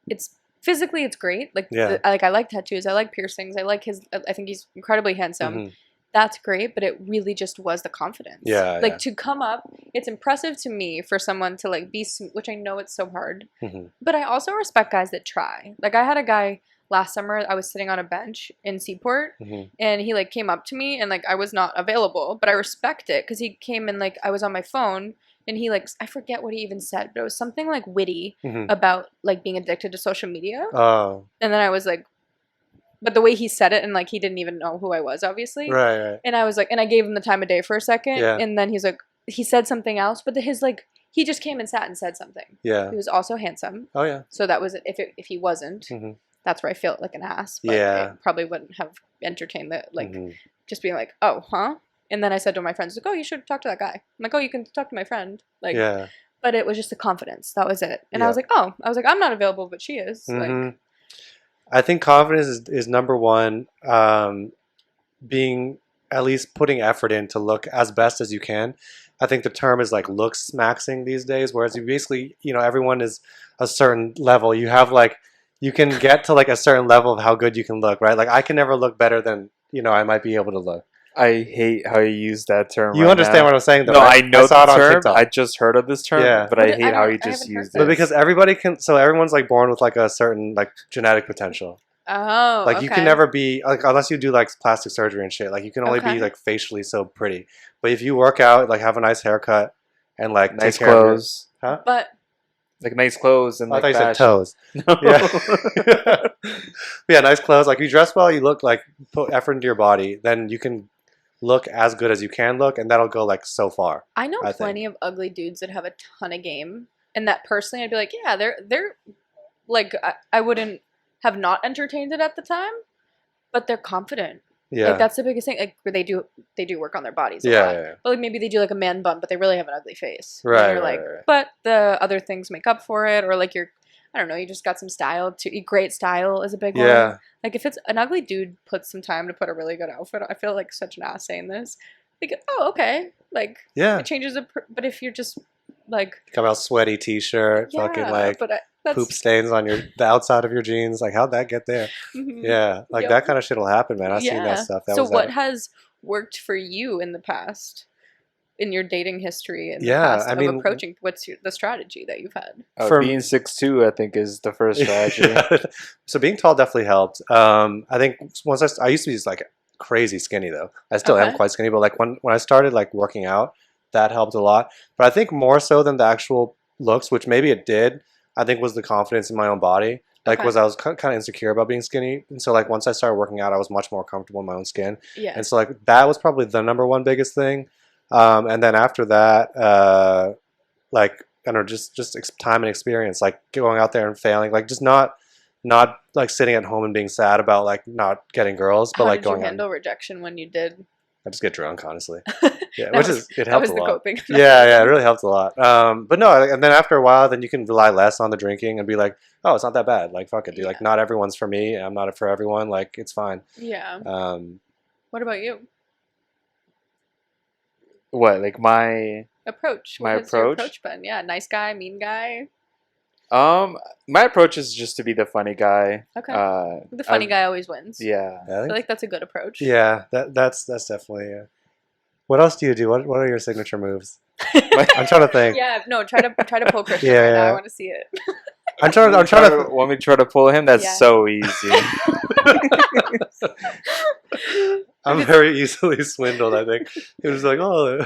it's physically it's great. Like, Yeah. I like tattoos. I like piercings. I like I think he's incredibly handsome. Mhm. That's great, but it really just was the confidence. Yeah, Like yeah. to come up, it's impressive to me for someone to like be, which I know it's so hard. Mhm. But I also respect guys that try. Like I had a guy last summer. I was sitting on a bench in Seaport, Mhm. and he like came up to me, and like I was not available, but I respect it because he came and like I was on my phone, and he like I forget what he even said, but it was something like witty Mhm. about like being addicted to social media, Oh, and then I was like, but the way he said it, and like he didn't even know who I was, obviously. right. And I was like, and I gave him the time of day for a second. Yeah. And then he's like, he said something else, but his like, he just came and sat and said something. Yeah. He was also handsome. Oh yeah. So that was, if he wasn't, Mhm. that's where I felt like an ass. But Yeah. I probably wouldn't have entertained that, like, Mhm. just being like, oh, huh? And then I said to my friends, like, oh, you should talk to that guy. I'm like, oh, you can talk to my friend. Like, Yeah. but it was just the confidence. That was it. And Yeah. I was like, oh, I'm not available, but she is. Mhm. Like, I think confidence is number one. Being at least putting effort in to look as best as you can. I think the term is like looks maxing these days, whereas you basically, everyone is a certain level. You have like, you can get to like a certain level of how good you can look, right? Like I can never look better than I might be able to look. I hate how you use that term. You right understand now. what I'm saying, though? No, right? I know saw the it on term. TikTok. I just heard of this term, Yeah. but I hate how you just used it. But because everybody can, so everyone's like born with like a certain like genetic potential. Oh, Like you can never be like unless you do like plastic surgery and shit. Like you can only be like facially so pretty. But if you work out, like have a nice haircut, and like nice take care clothes, of But like nice clothes and I like thought you said fashion. toes. No. Yeah. Yeah, nice clothes. Like you dress well, you look like put effort into your body, then you can look as good as you can look, and that'll go like so far. I know I plenty of ugly dudes that have a ton of game, and that personally, I'd be like, yeah, they're like I wouldn't have not entertained it at the time, but they're confident. Yeah, Like that's the biggest thing. Like where they do work on their bodies. A yeah, lot. yeah, yeah. But like maybe they do like a man bun, but they really have an ugly face. And Right, you're right, like, right. but the other things make up for it, or like I don't know, you just got some style too. Great style is a big one. Yeah. Like if it's an ugly dude puts some time to put a really good outfit, I feel like such an ass saying this. Like, oh, okay. Like, Yeah. it changes but if you're just like Come out sweaty t-shirt, yeah, fucking like but that's, poop stains on the outside of your jeans. Like how'd that get there? Mhm. Yeah, like Yep. that kind of shit will happen, man. I've seen that stuff. That so was what that. has worked for you in the past, in your dating history in Yeah, the past I of mean- approaching? What's the strategy that you've had? For- Being 6'2", I think, is the first strategy. Yeah. So being tall definitely helped. I think once I used to be just like crazy skinny though. I still am Okay. quite skinny, but like when I started like working out, that helped a lot. But I think more so than the actual looks, which maybe it did, I think was the confidence in my own body. Like Okay. was I was kind of insecure about being skinny, and so like once I started working out, I was much more comfortable in my own skin, Yeah. and so like that was probably the number one biggest thing. And then after that, like I don't know, just time and experience, like going out there and failing, like just not like sitting at home and being sad about like not getting girls, but How like did you going out. handle rejection when you did? I just get drunk, honestly. Yeah, That which was- is it That helps was a the lot. coping. Yeah, it really helps a lot. But no, and then after a while, then you can rely less on the drinking and be like, oh, it's not that bad. Like fuck it, dude. Like Yeah. not everyone's for me. I'm not for everyone. Like it's fine. Yeah. What about you? What, like my Approach. My What has your approach? approach been? Yeah, nice guy, mean guy. my approach is just to be the funny guy. Okay. The funny guy always wins. Yeah. I I think, feel like that's a good approach. yeah, that's definitely. What else do you do? What are your signature moves? I'm trying to think. Yeah, no, try to pull Christian Yeah, right now. yeah. I want to see it. I'm trying to. Want me to try to pull him? That's Yeah. so easy. I'm very easily swindled. I think it was like, oh,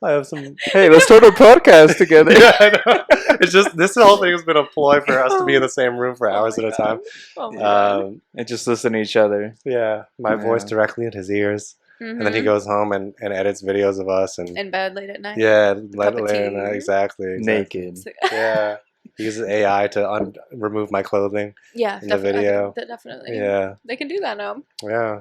I have some. Hey, let's start a podcast together. Yeah, I know. It's just this whole thing has been a ploy for us to be in the same room for Oh hours my at a time. Oh my God. And just listen to each other. Yeah, my voice Yeah. directly in his ears, and then he Mhm. goes home and edits videos of us and In bed late at night. yeah, cup of exactly. Naked. Yeah, he uses AI to remove my clothing. Yeah, In the video. definitely. Yeah, They can do that now. yeah.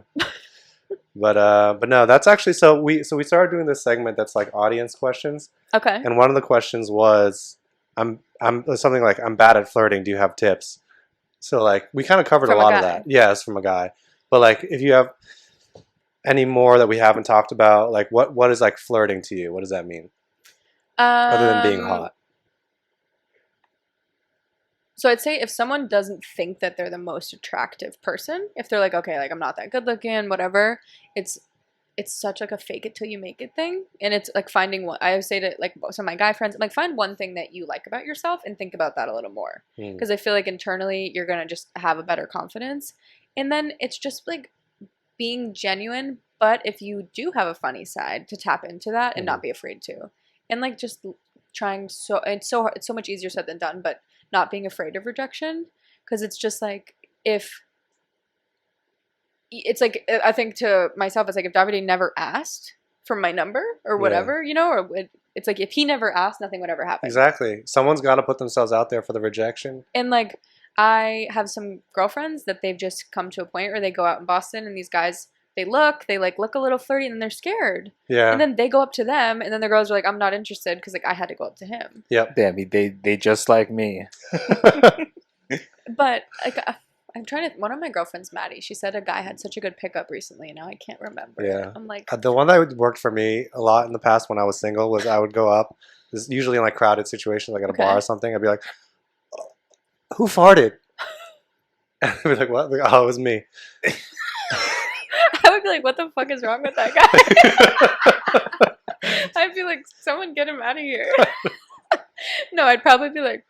But no, that's actually so we started doing this segment that's like audience questions, Okay. and one of the questions was I'm something like I'm bad at flirting. Do you have tips? So like we kind of covered From a a lot of guy. that. Yes, from a guy. But like if you have any more that we haven't talked about, like what is like flirting to you? What does that mean? Other than being hot. So I'd say if someone doesn't think that they're the most attractive person, if they're like, okay, like I'm not that good looking, whatever, it's such like a fake it till you make it thing. And it's like finding what I always say to like some of my guy friends, like find one thing that you like about yourself and think about that a little more. Hmm. Because I feel like internally you're gonna just have a better confidence. And then it's just like being genuine, but if you do have a funny side, to tap into that and not be afraid to. And like just trying it's so much easier said than done, but not being afraid of rejection, because it's just like if it's like I think to myself it's like if Davide never asked for my number or whatever, you know, or it's like if he never asked, nothing would ever happen. Exactly. Someone's got to put themselves out there for the rejection. And like I have some girlfriends that they've just come to a point where they go out in Boston and these guys they look a little flirty and then they're scared. Yeah. And then they go up to them and then the girls are like, I'm not interested because like I had to go up to him. Yep. Damn, they just like me. But like I'm trying to. One of my girlfriends, Maddie, she said a guy had such a good pickup recently, and now I can't remember. Yeah. I'm like, The one that worked for me a lot in the past when I was single was I would go up, this is usually in like crowded situations, like at a Okay. bar or something. I'd be like, "Who farted?" And I'd be like, what? Like, oh, it was me. I would be like, what the fuck is wrong with that guy? I'd be like, someone get him out of here. No, I'd probably be like,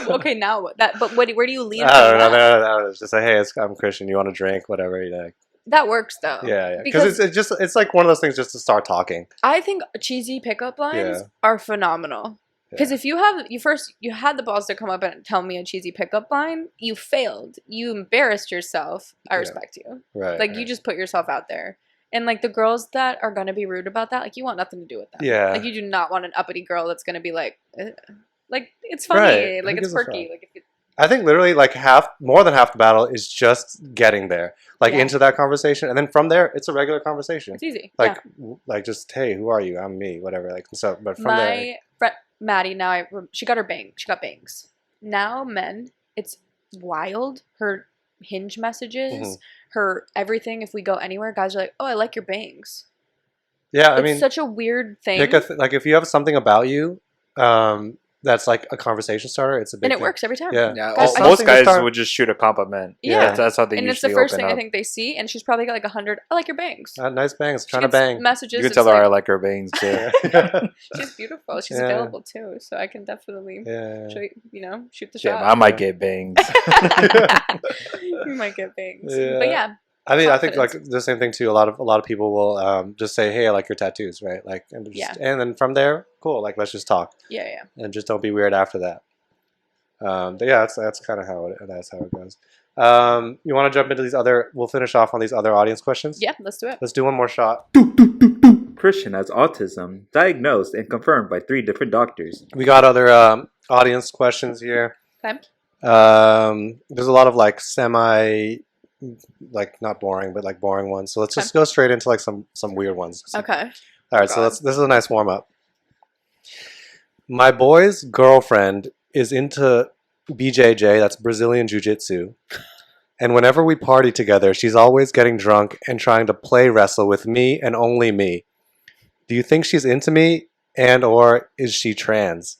okay, now what? But where do you lead? I don't know. No. It's just like, hey, I'm Christian. You want to drink? Whatever. You know. That works though. Yeah. Because it's like one of those things just to start talking. I think cheesy pickup lines are phenomenal. Because if you had the balls to come up and tell me a cheesy pickup line, you failed. You embarrassed yourself. I respect you. Right. Like you just put yourself out there. And like the girls that are gonna be rude about that, like you want nothing to do with that. Yeah. Like you do not want an uppity girl that's gonna be like it's funny, Right. like Who it's gives a quirky. fuck? Like if you, I think literally like more than half the battle is just getting there, like into that conversation, and then from there it's a regular conversation. it's easy. Like just hey, who are you? I'm me. Whatever. Like so, but from there. My friend Maddie now she got bangs. Now men, it's wild. Her Hinge messages, her everything. If we go anywhere, guys are like, "Oh, I like your bangs." Yeah, It's such a weird thing. like if you have something about you, that's like a conversation starter. It's a big and it thing. works every time. Yeah. Guys, Most guys would just shoot a compliment. Yeah. That's how they and usually it's the first open thing up. I think they see, and she's probably got like 100. I like your bangs. Nice bangs. She Trying to gets bang. messages. You can it's tell her I like- like her bangs too. She's beautiful. She's Yeah. available too, so I can definitely shoot the Yeah, shot. I might get bangs. You might get bangs, Yeah. but yeah, I mean, I think like Confidence. the same thing too. A lot of people will just say, "Hey, I like your tattoos," right? Like, and and then from there, cool. Like, let's just talk, yeah. and just don't be weird after that. But yeah, that's kind of how it goes. You want to jump into these other? We'll finish off on these other audience questions. Yeah, let's do it. Let's do one more shot. Christian has autism, diagnosed and confirmed by 3 different doctors. We got other audience questions here. Okay. There's a lot of like like not boring, but like boring ones. So let's just go straight into like some weird ones. Okay. All right, so this is a nice warm up. My boy's girlfriend is into BJJ, that's Brazilian Jiu-Jitsu. And whenever we party together, she's always getting drunk and trying to play wrestle with me and only me. Do you think she's into me or is she trans?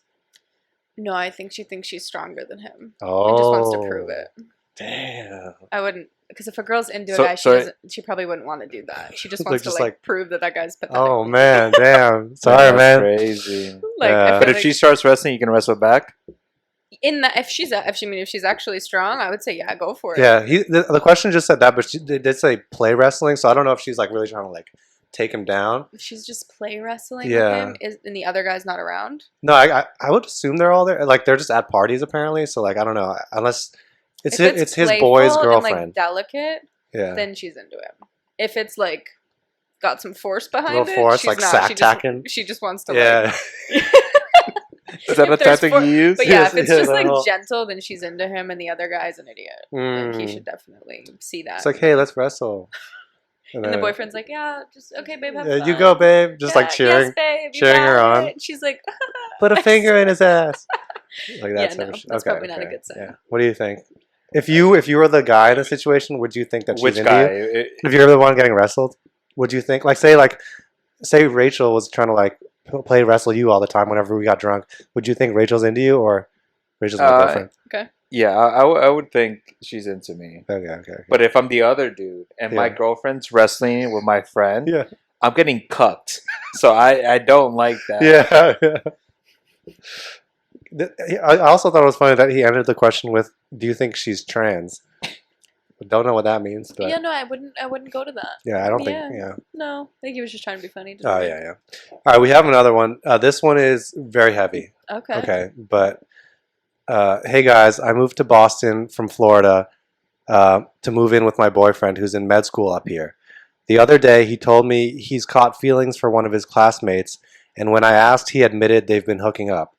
No, I think she thinks she's stronger than him. Oh. And just wants to prove it. Damn. I wouldn't, because if a girl's into So- a guy, she probably wouldn't want to do that. She just wants Just to like- prove that guy's pathetic. Oh man, damn. Sorry, That's man. crazy. Like, Yeah. I But feel if she starts wrestling, you can wrestle back. in that, if she's actually strong, I would say yeah, go for it. Yeah, the question just said that, but they did say play wrestling, so I don't know if she's like really trying to like take him down. If she's just play wrestling Yeah. with him, and the other guy's not around. No, I would assume they're all there. Like they're just at parties apparently. So like I don't know unless it's If it's his playful boy's and, girlfriend. like, delicate, Yeah, then she's into him. If it's like got some force behind little it, force she's like not. sack tacking. She just wants to Yeah, Is that a If there's tactic for- you use? But yeah, Yes, if it's yeah, just like well- gentle, then she's into him, and the other guy's an idiot. Like, he should definitely see that. it's like hey, let's wrestle. and the boyfriend's like, yeah, just okay, babe, have yeah, fun. you go, babe. Just like cheering, yes, babe, you cheering her got on. it. She's like, put a finger in his ass. Like that Yeah, sort no, of shit. that's Okay, probably not a good sign. Yeah. What do you think? If you were the guy in the situation, would you think that she's Which into guy? you? If you're the one getting wrestled, would you think say Rachel was trying to like play wrestle you all the time whenever we got drunk? Would you think Rachel's into you or Rachel's my girlfriend? Yeah, I would think she's into me. Okay. But if I'm the other dude and my Yeah. girlfriend's wrestling with my friend, Yeah. I'm getting cucked. So I don't like that. Yeah. I also thought it was funny that he ended the question with, "Do you think she's trans?" I don't know what that means, but yeah, no, I wouldn't go to that. yeah, I don't Yeah. think. Yeah. No, I think he was just trying to be funny. Oh yeah. All right, we have another one. This one is very heavy. Okay. Okay, but hey guys, I moved to Boston from Florida to move in with my boyfriend who's in med school up here. The other day, he told me he's caught feelings for one of his classmates, and when I asked, he admitted they've been hooking up.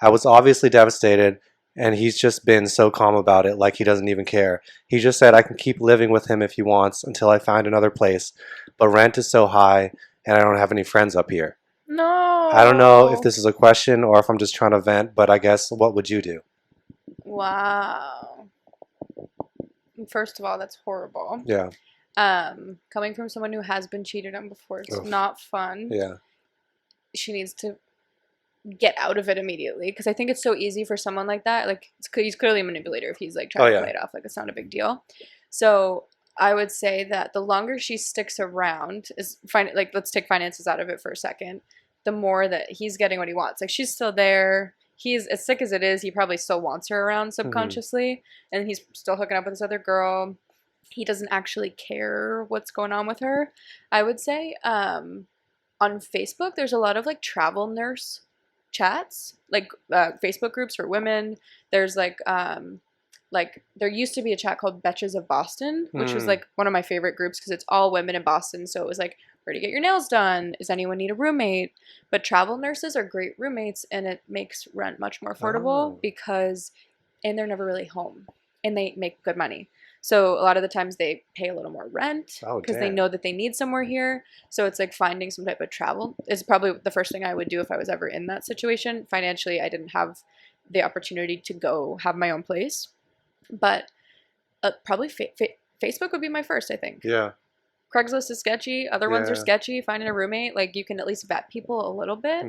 I was obviously devastated, and he's just been so calm about it, like he doesn't even care. He just said I can keep living with him if he wants until I find another place, but rent is so high, and I don't have any friends up here. No. I don't know if this is a question or if I'm just trying to vent, but I guess what would you do? Wow. First of all, that's horrible. Yeah, Coming from someone who has been cheated on before, it's Oof. not fun. yeah. She needs to get out of it immediately, because I think it's so easy for someone like that. Like he's clearly a manipulator if he's like trying to play it off like it's not a big deal. So I would say that the longer she sticks around is fine. Like, let's take finances out of it for a second. The more that he's getting what he wants. Like, she's still there. He's as sick as it is. He probably still wants her around subconsciously, and he's still hooking up with this other girl. He doesn't actually care what's going on with her. I would say on Facebook, there's a lot of like travel nurse chats, like Facebook groups for women. There's like there used to be a chat called Betches of Boston, which was like one of my favorite groups because it's all women in Boston. So it was like, where to get your nails done? Does anyone need a roommate? But travel nurses are great roommates, and it makes rent much more affordable and they're never really home, and they make good money. So a lot of the times they pay a little more rent because they know that they need somewhere here. So it's like finding some type of travel is probably the first thing I would do if I was ever in that situation. Financially, I didn't have the opportunity to go have my own place. But probably Facebook would be my first, I think. Yeah. Craigslist is sketchy. Other ones are sketchy. Finding a roommate, like you can at least vet people a little bit.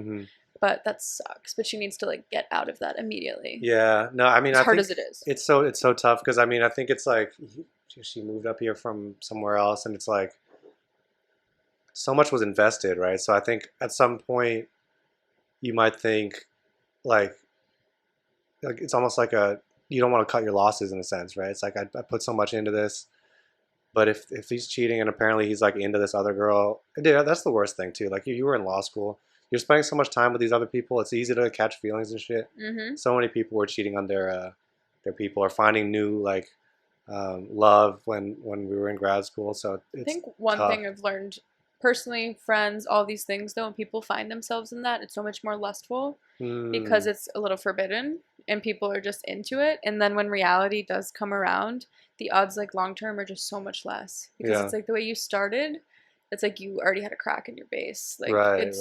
But that sucks. But she needs to like get out of that immediately. Yeah. No, I mean, as hard as it is. It's so tough because I mean, I think it's like she moved up here from somewhere else, and it's like so much was invested, right? So I think at some point you might think like it's almost like you don't want to cut your losses in a sense, right? It's like I put so much into this, but if he's cheating and apparently he's like into this other girl, dude, that's the worst thing too. Like you were in law school, you're spending so much time with these other people. It's easy to catch feelings and shit. So many people were cheating on their people or finding new like love when we were in grad school. So it's I think one thing I've learned personally, friends, all these things, though, when people find themselves in that, it's so much more lustful because it's a little forbidden and people are just into it. And then when reality does come around, the odds like long term are just so much less because it's like the way you started. It's like you already had a crack in your base. Like right.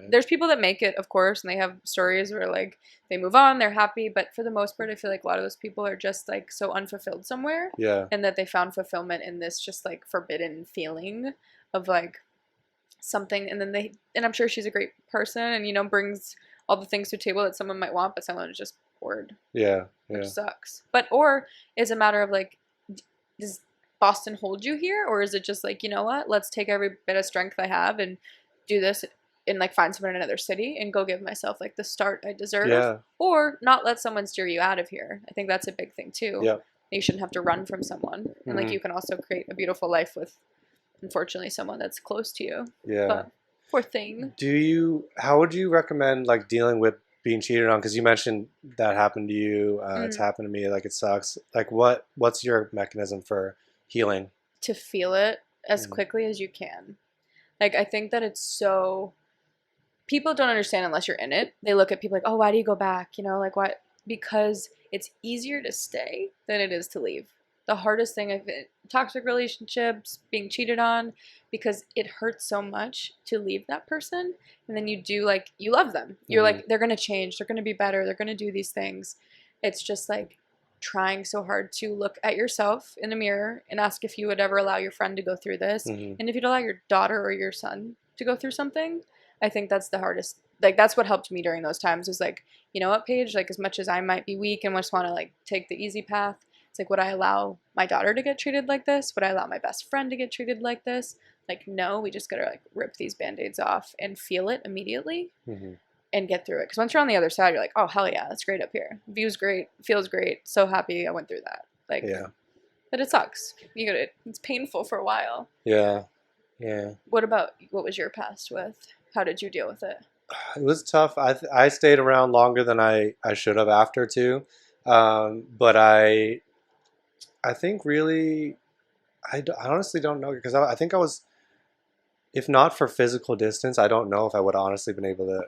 There's people that make it, of course, and they have stories where like they move on, they're happy, but for the most part, I feel like a lot of those people are just like so unfulfilled somewhere. Yeah. And that they found fulfillment in this just like forbidden feeling of like something, and then I'm sure she's a great person and brings all the things to the table that someone might want, but someone is just bored. Yeah. Which sucks. But or is a matter of like, does Boston hold you here, or is it just like, you know what, let's take every bit of strength I have and do this and like find someone in another city and go give myself like the start I deserve, or not let someone steer you out of here. I think that's a big thing too. Yeah, you shouldn't have to run from someone, and like you can also create a beautiful life with, unfortunately, someone that's close to you. Yeah, but poor thing. How would you recommend like dealing with being cheated on? Because you mentioned that happened to you. It's happened to me. Like it sucks. Like what's your mechanism for healing? To feel it as quickly as you can. Like I think that it's so, people don't understand unless you're in it. They look at people like, oh, why do you go back? Like what? Because it's easier to stay than it is to leave. The hardest thing of it, toxic relationships, being cheated on, because it hurts so much to leave that person. And then you love them. You're like, they're going to change. They're going to be better. They're going to do these things. It's just like trying so hard to look at yourself in the mirror and ask if you would ever allow your friend to go through this. And if you'd allow your daughter or your son to go through something, I think that's the hardest. Like, that's what helped me during those times is like, you know what, Paige, like as much as I might be weak and just want to like take the easy path, it's like, would I allow my daughter to get treated like this? Would I allow my best friend to get treated like this? Like, no, we just got to like rip these Band-Aids off and feel it immediately. And get through it. Because once you're on the other side, you're like, oh, hell yeah, that's great up here. View's great. Feels great. So happy I went through that. Like, yeah. But it sucks. It's painful for a while. Yeah. Yeah. What was your past with? How did you deal with it? It was tough. I stayed around longer than I should have after too. But I think really, I honestly don't know, because I think I was, if not for physical distance, I don't know if I would have honestly been able to.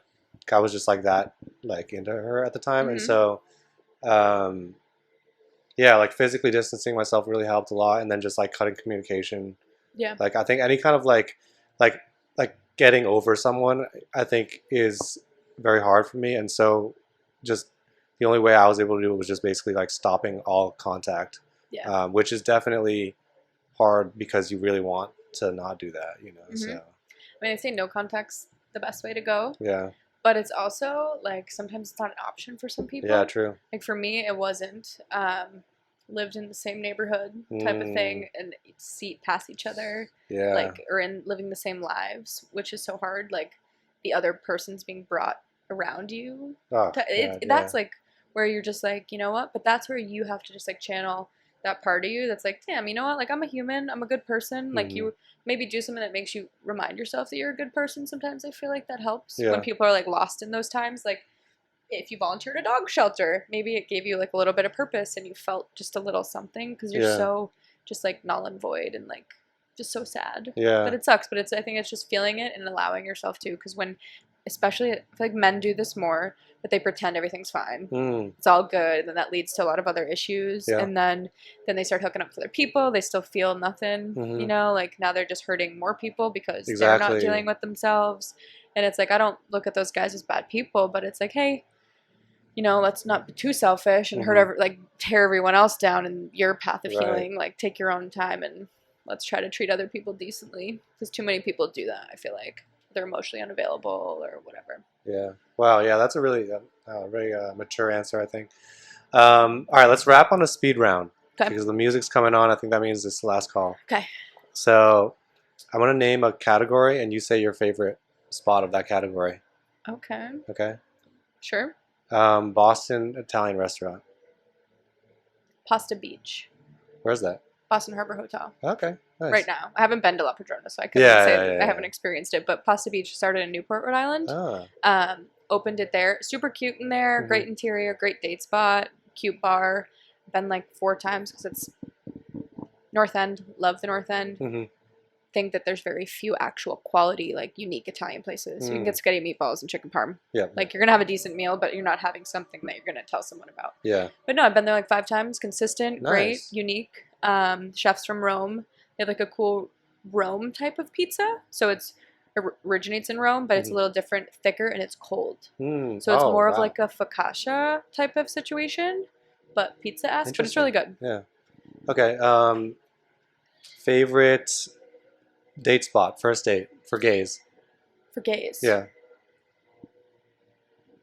I was just like that, like into her at the time. And so, yeah, like physically distancing myself really helped a lot. And then just like cutting communication. Yeah. Like I think any kind of like getting over someone, I think is very hard for me. And so just the only way I was able to do it was just basically like stopping all contact, which is definitely hard because you really want to not do that, So. I mean, I say no contact's the best way to go. Yeah. But it's also like sometimes it's not an option for some people. Yeah, true. Like for me, it wasn't. Lived in the same neighborhood type of thing, and see past each other. Yeah. Like, or in living the same lives, which is so hard. Like the other person's being brought around you. Oh, That's like where you're just like, you know what? But that's where you have to just like channel that part of you that's like, damn, you know what? Like I'm a human. I'm a good person. Like you maybe do something that makes you remind yourself that you're a good person. Sometimes I feel like that helps when people are like lost in those times. Like if you volunteered at a dog shelter, maybe it gave you like a little bit of purpose and you felt just a little something because you're so just like null and void and like just so sad. Yeah. But it sucks. But I think it's just feeling it and allowing yourself to, because when, especially I feel like men do this more, but they pretend everything's fine. It's all good. And then that leads to a lot of other issues. Yeah. And then they start hooking up with other people. They still feel nothing, you know, like now they're just hurting more people because they're not dealing with themselves. And it's like, I don't look at those guys as bad people, but it's like, hey, you know, let's not be too selfish and tear everyone else down in your path of healing. Like take your own time and let's try to treat other people decently, because too many people do that. I feel like they're emotionally unavailable or whatever. Yeah. Wow. Yeah, that's a really very mature answer, I think. All right, let's wrap on a speed round. Okay. Because the music's coming on. I think that means it's the last call. Okay. So I'm going to name a category and you say your favorite spot of that category. Okay. Okay? Sure. Boston Italian restaurant. Pasta Beach. Where's that? Boston Harbor Hotel. Okay. Nice. Right now. I haven't been to La Padrona, so I couldn't say I haven't experienced it. But Pasta Beach started in Newport, Rhode Island. Opened it there. Super cute in there. Great interior. Great date spot. Cute bar. Been like 4 times because it's North End. Love the North End. Think that there's very few actual quality, like unique Italian places. You can get spaghetti meatballs and chicken parm. Yeah. Like you're gonna have a decent meal, but you're not having something that you're gonna tell someone about. Yeah. But no, I've been there like 5 times. Consistent, Nice. great, unique. Chefs from Rome. They have like a cool Rome type of pizza. So it originates in Rome, but it's a little different, thicker, and it's cold. So it's more of like a focaccia type of situation, but pizza-esque. But it's really good. Yeah. Okay. Favorite date spot, first date for gays. For gays. Yeah.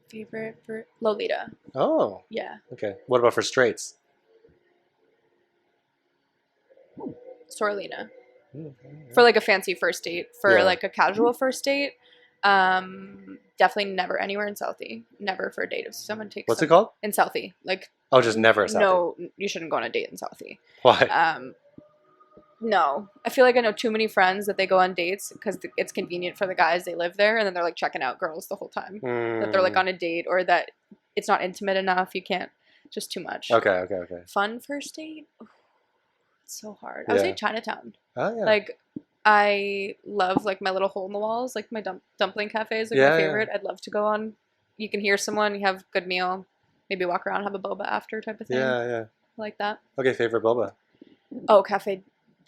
Favorite for Lolita. Oh. Yeah. Okay. What about for straights? Sorlina. For like a fancy first date. For like a casual first date, definitely never anywhere in Southie. Never for a date. If someone takes What's it called? In Southie. Like Oh, just never in Southie. No, you shouldn't go on a date in Southie. Why? No. I feel like I know too many friends that they go on dates because it's convenient for the guys, they live there, and then they're like checking out girls the whole time. That they're like on a date, or that it's not intimate enough. You can't, just too much. Okay. Fun first date? Ooh, it's so hard. I would say Chinatown. Oh, yeah. Like, I love like my little hole in the walls, like my dumpling cafe is like my favorite. I'd love to go on. You can hear someone, you have a good meal, maybe walk around, have a boba after type of thing. Yeah. I like that. Okay, favorite boba. Oh, cafe.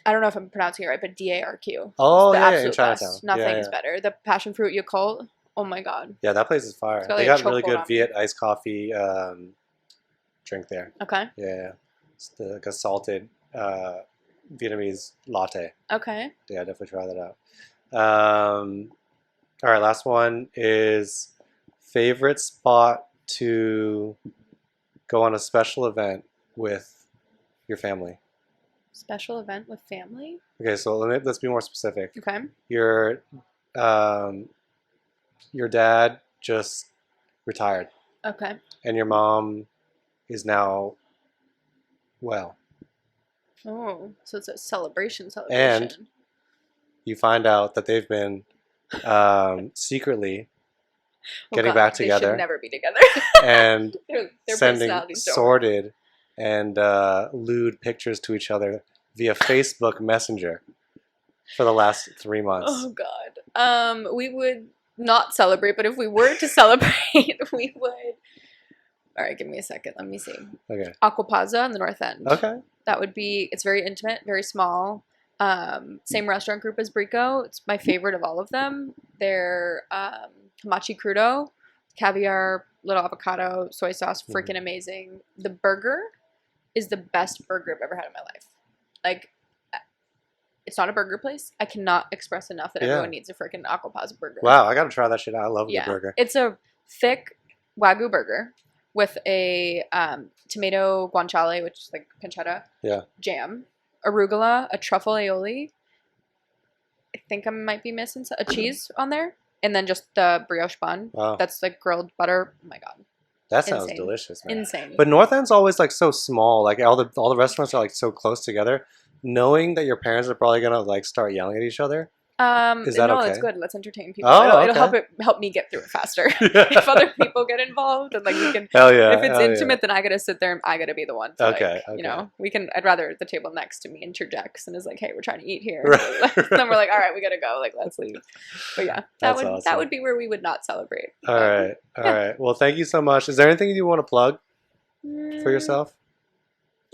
I don't know if I'm pronouncing it right, but DARQ. Oh, the yeah, in absolute Chinatown. best. Nothing is better. The passion fruit Yakult. Oh my god. Yeah, that place is fire. got, They like, got really chokehold good on Viet iced coffee drink there. Okay. Yeah. It's like a salted Vietnamese latte. Okay. Yeah, definitely try that out. All right, last one is favorite spot to go on a special event with your family. Special event with family? Okay, so let's be more specific. Okay. Your dad just retired. Okay. And your mom is now well. Oh, so it's a celebration. And you find out that they've been secretly getting back together. They should never be together. And their sending personalities don't work. sordid and lewd pictures to each other via Facebook Messenger for the last 3 months. Oh god. We would not celebrate, but if we were to celebrate, we would. All right, give me a second. Let me see. Okay. Aquapaza in the North End. Okay. That would be. It's very intimate, very small. Same restaurant group as Brico. It's my favorite of all of them. They're hamachi crudo, caviar, little avocado, soy sauce, freaking amazing. The burger is the best burger I've ever had in my life. Like, It's not a burger place. I cannot express enough that Yeah. everyone needs a freaking aquapaz burger. Wow, I gotta try that shit out. I love the Yeah. burger. It's a thick Wagyu burger with a tomato guanciale, which is like pancetta, Yeah. jam, arugula, a truffle aioli. I think I might be missing a cheese on there. And then just the brioche bun. Wow. That's like grilled butter. Oh my God. That sounds insane. delicious, man. Insane. But North End's always like so small. Like all the restaurants are like so close together. Knowing that your parents are probably gonna like start yelling at each other. Is that no, okay? it's good. Let's entertain people. Oh, it'll okay. help me get through it faster. If other people get involved and like we can Hell yeah. if it's hell yeah. intimate, then I gotta sit there and I gotta be the one to Okay, like, okay. we can I'd rather the table next to me interjects and is like, hey, we're trying to eat here. Right, Then we're like, all right, we gotta go, like let's leave. But yeah, That's that awesome. would be where we would not celebrate. All right. All right. Well, thank you so much. Is there anything you want to plug for yourself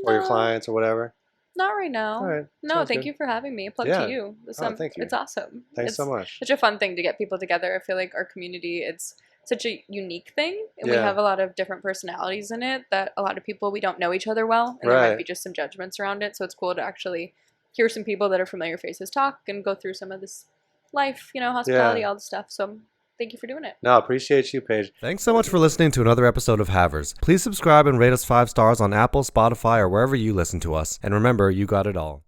or your No. clients or whatever? Not right now. All right. No, Sounds thank good. you for having me. A plug Yeah. to you. Thank you. It's awesome. Thanks It's so much. such a fun thing to get people together. I feel like our community, it's such a unique thing, and we Yeah. have a lot of different personalities in it that a lot of people, we don't know each other well, and there Right. might be just some judgments around it. So it's cool to actually hear some people that are familiar faces talk and go through some of this life, hospitality, all the stuff. So thank you for doing it. No, I appreciate you, Paige. Thanks so much for listening to another episode of Havers. Please subscribe and rate us 5 stars on Apple, Spotify, or wherever you listen to us. And remember, you got it all.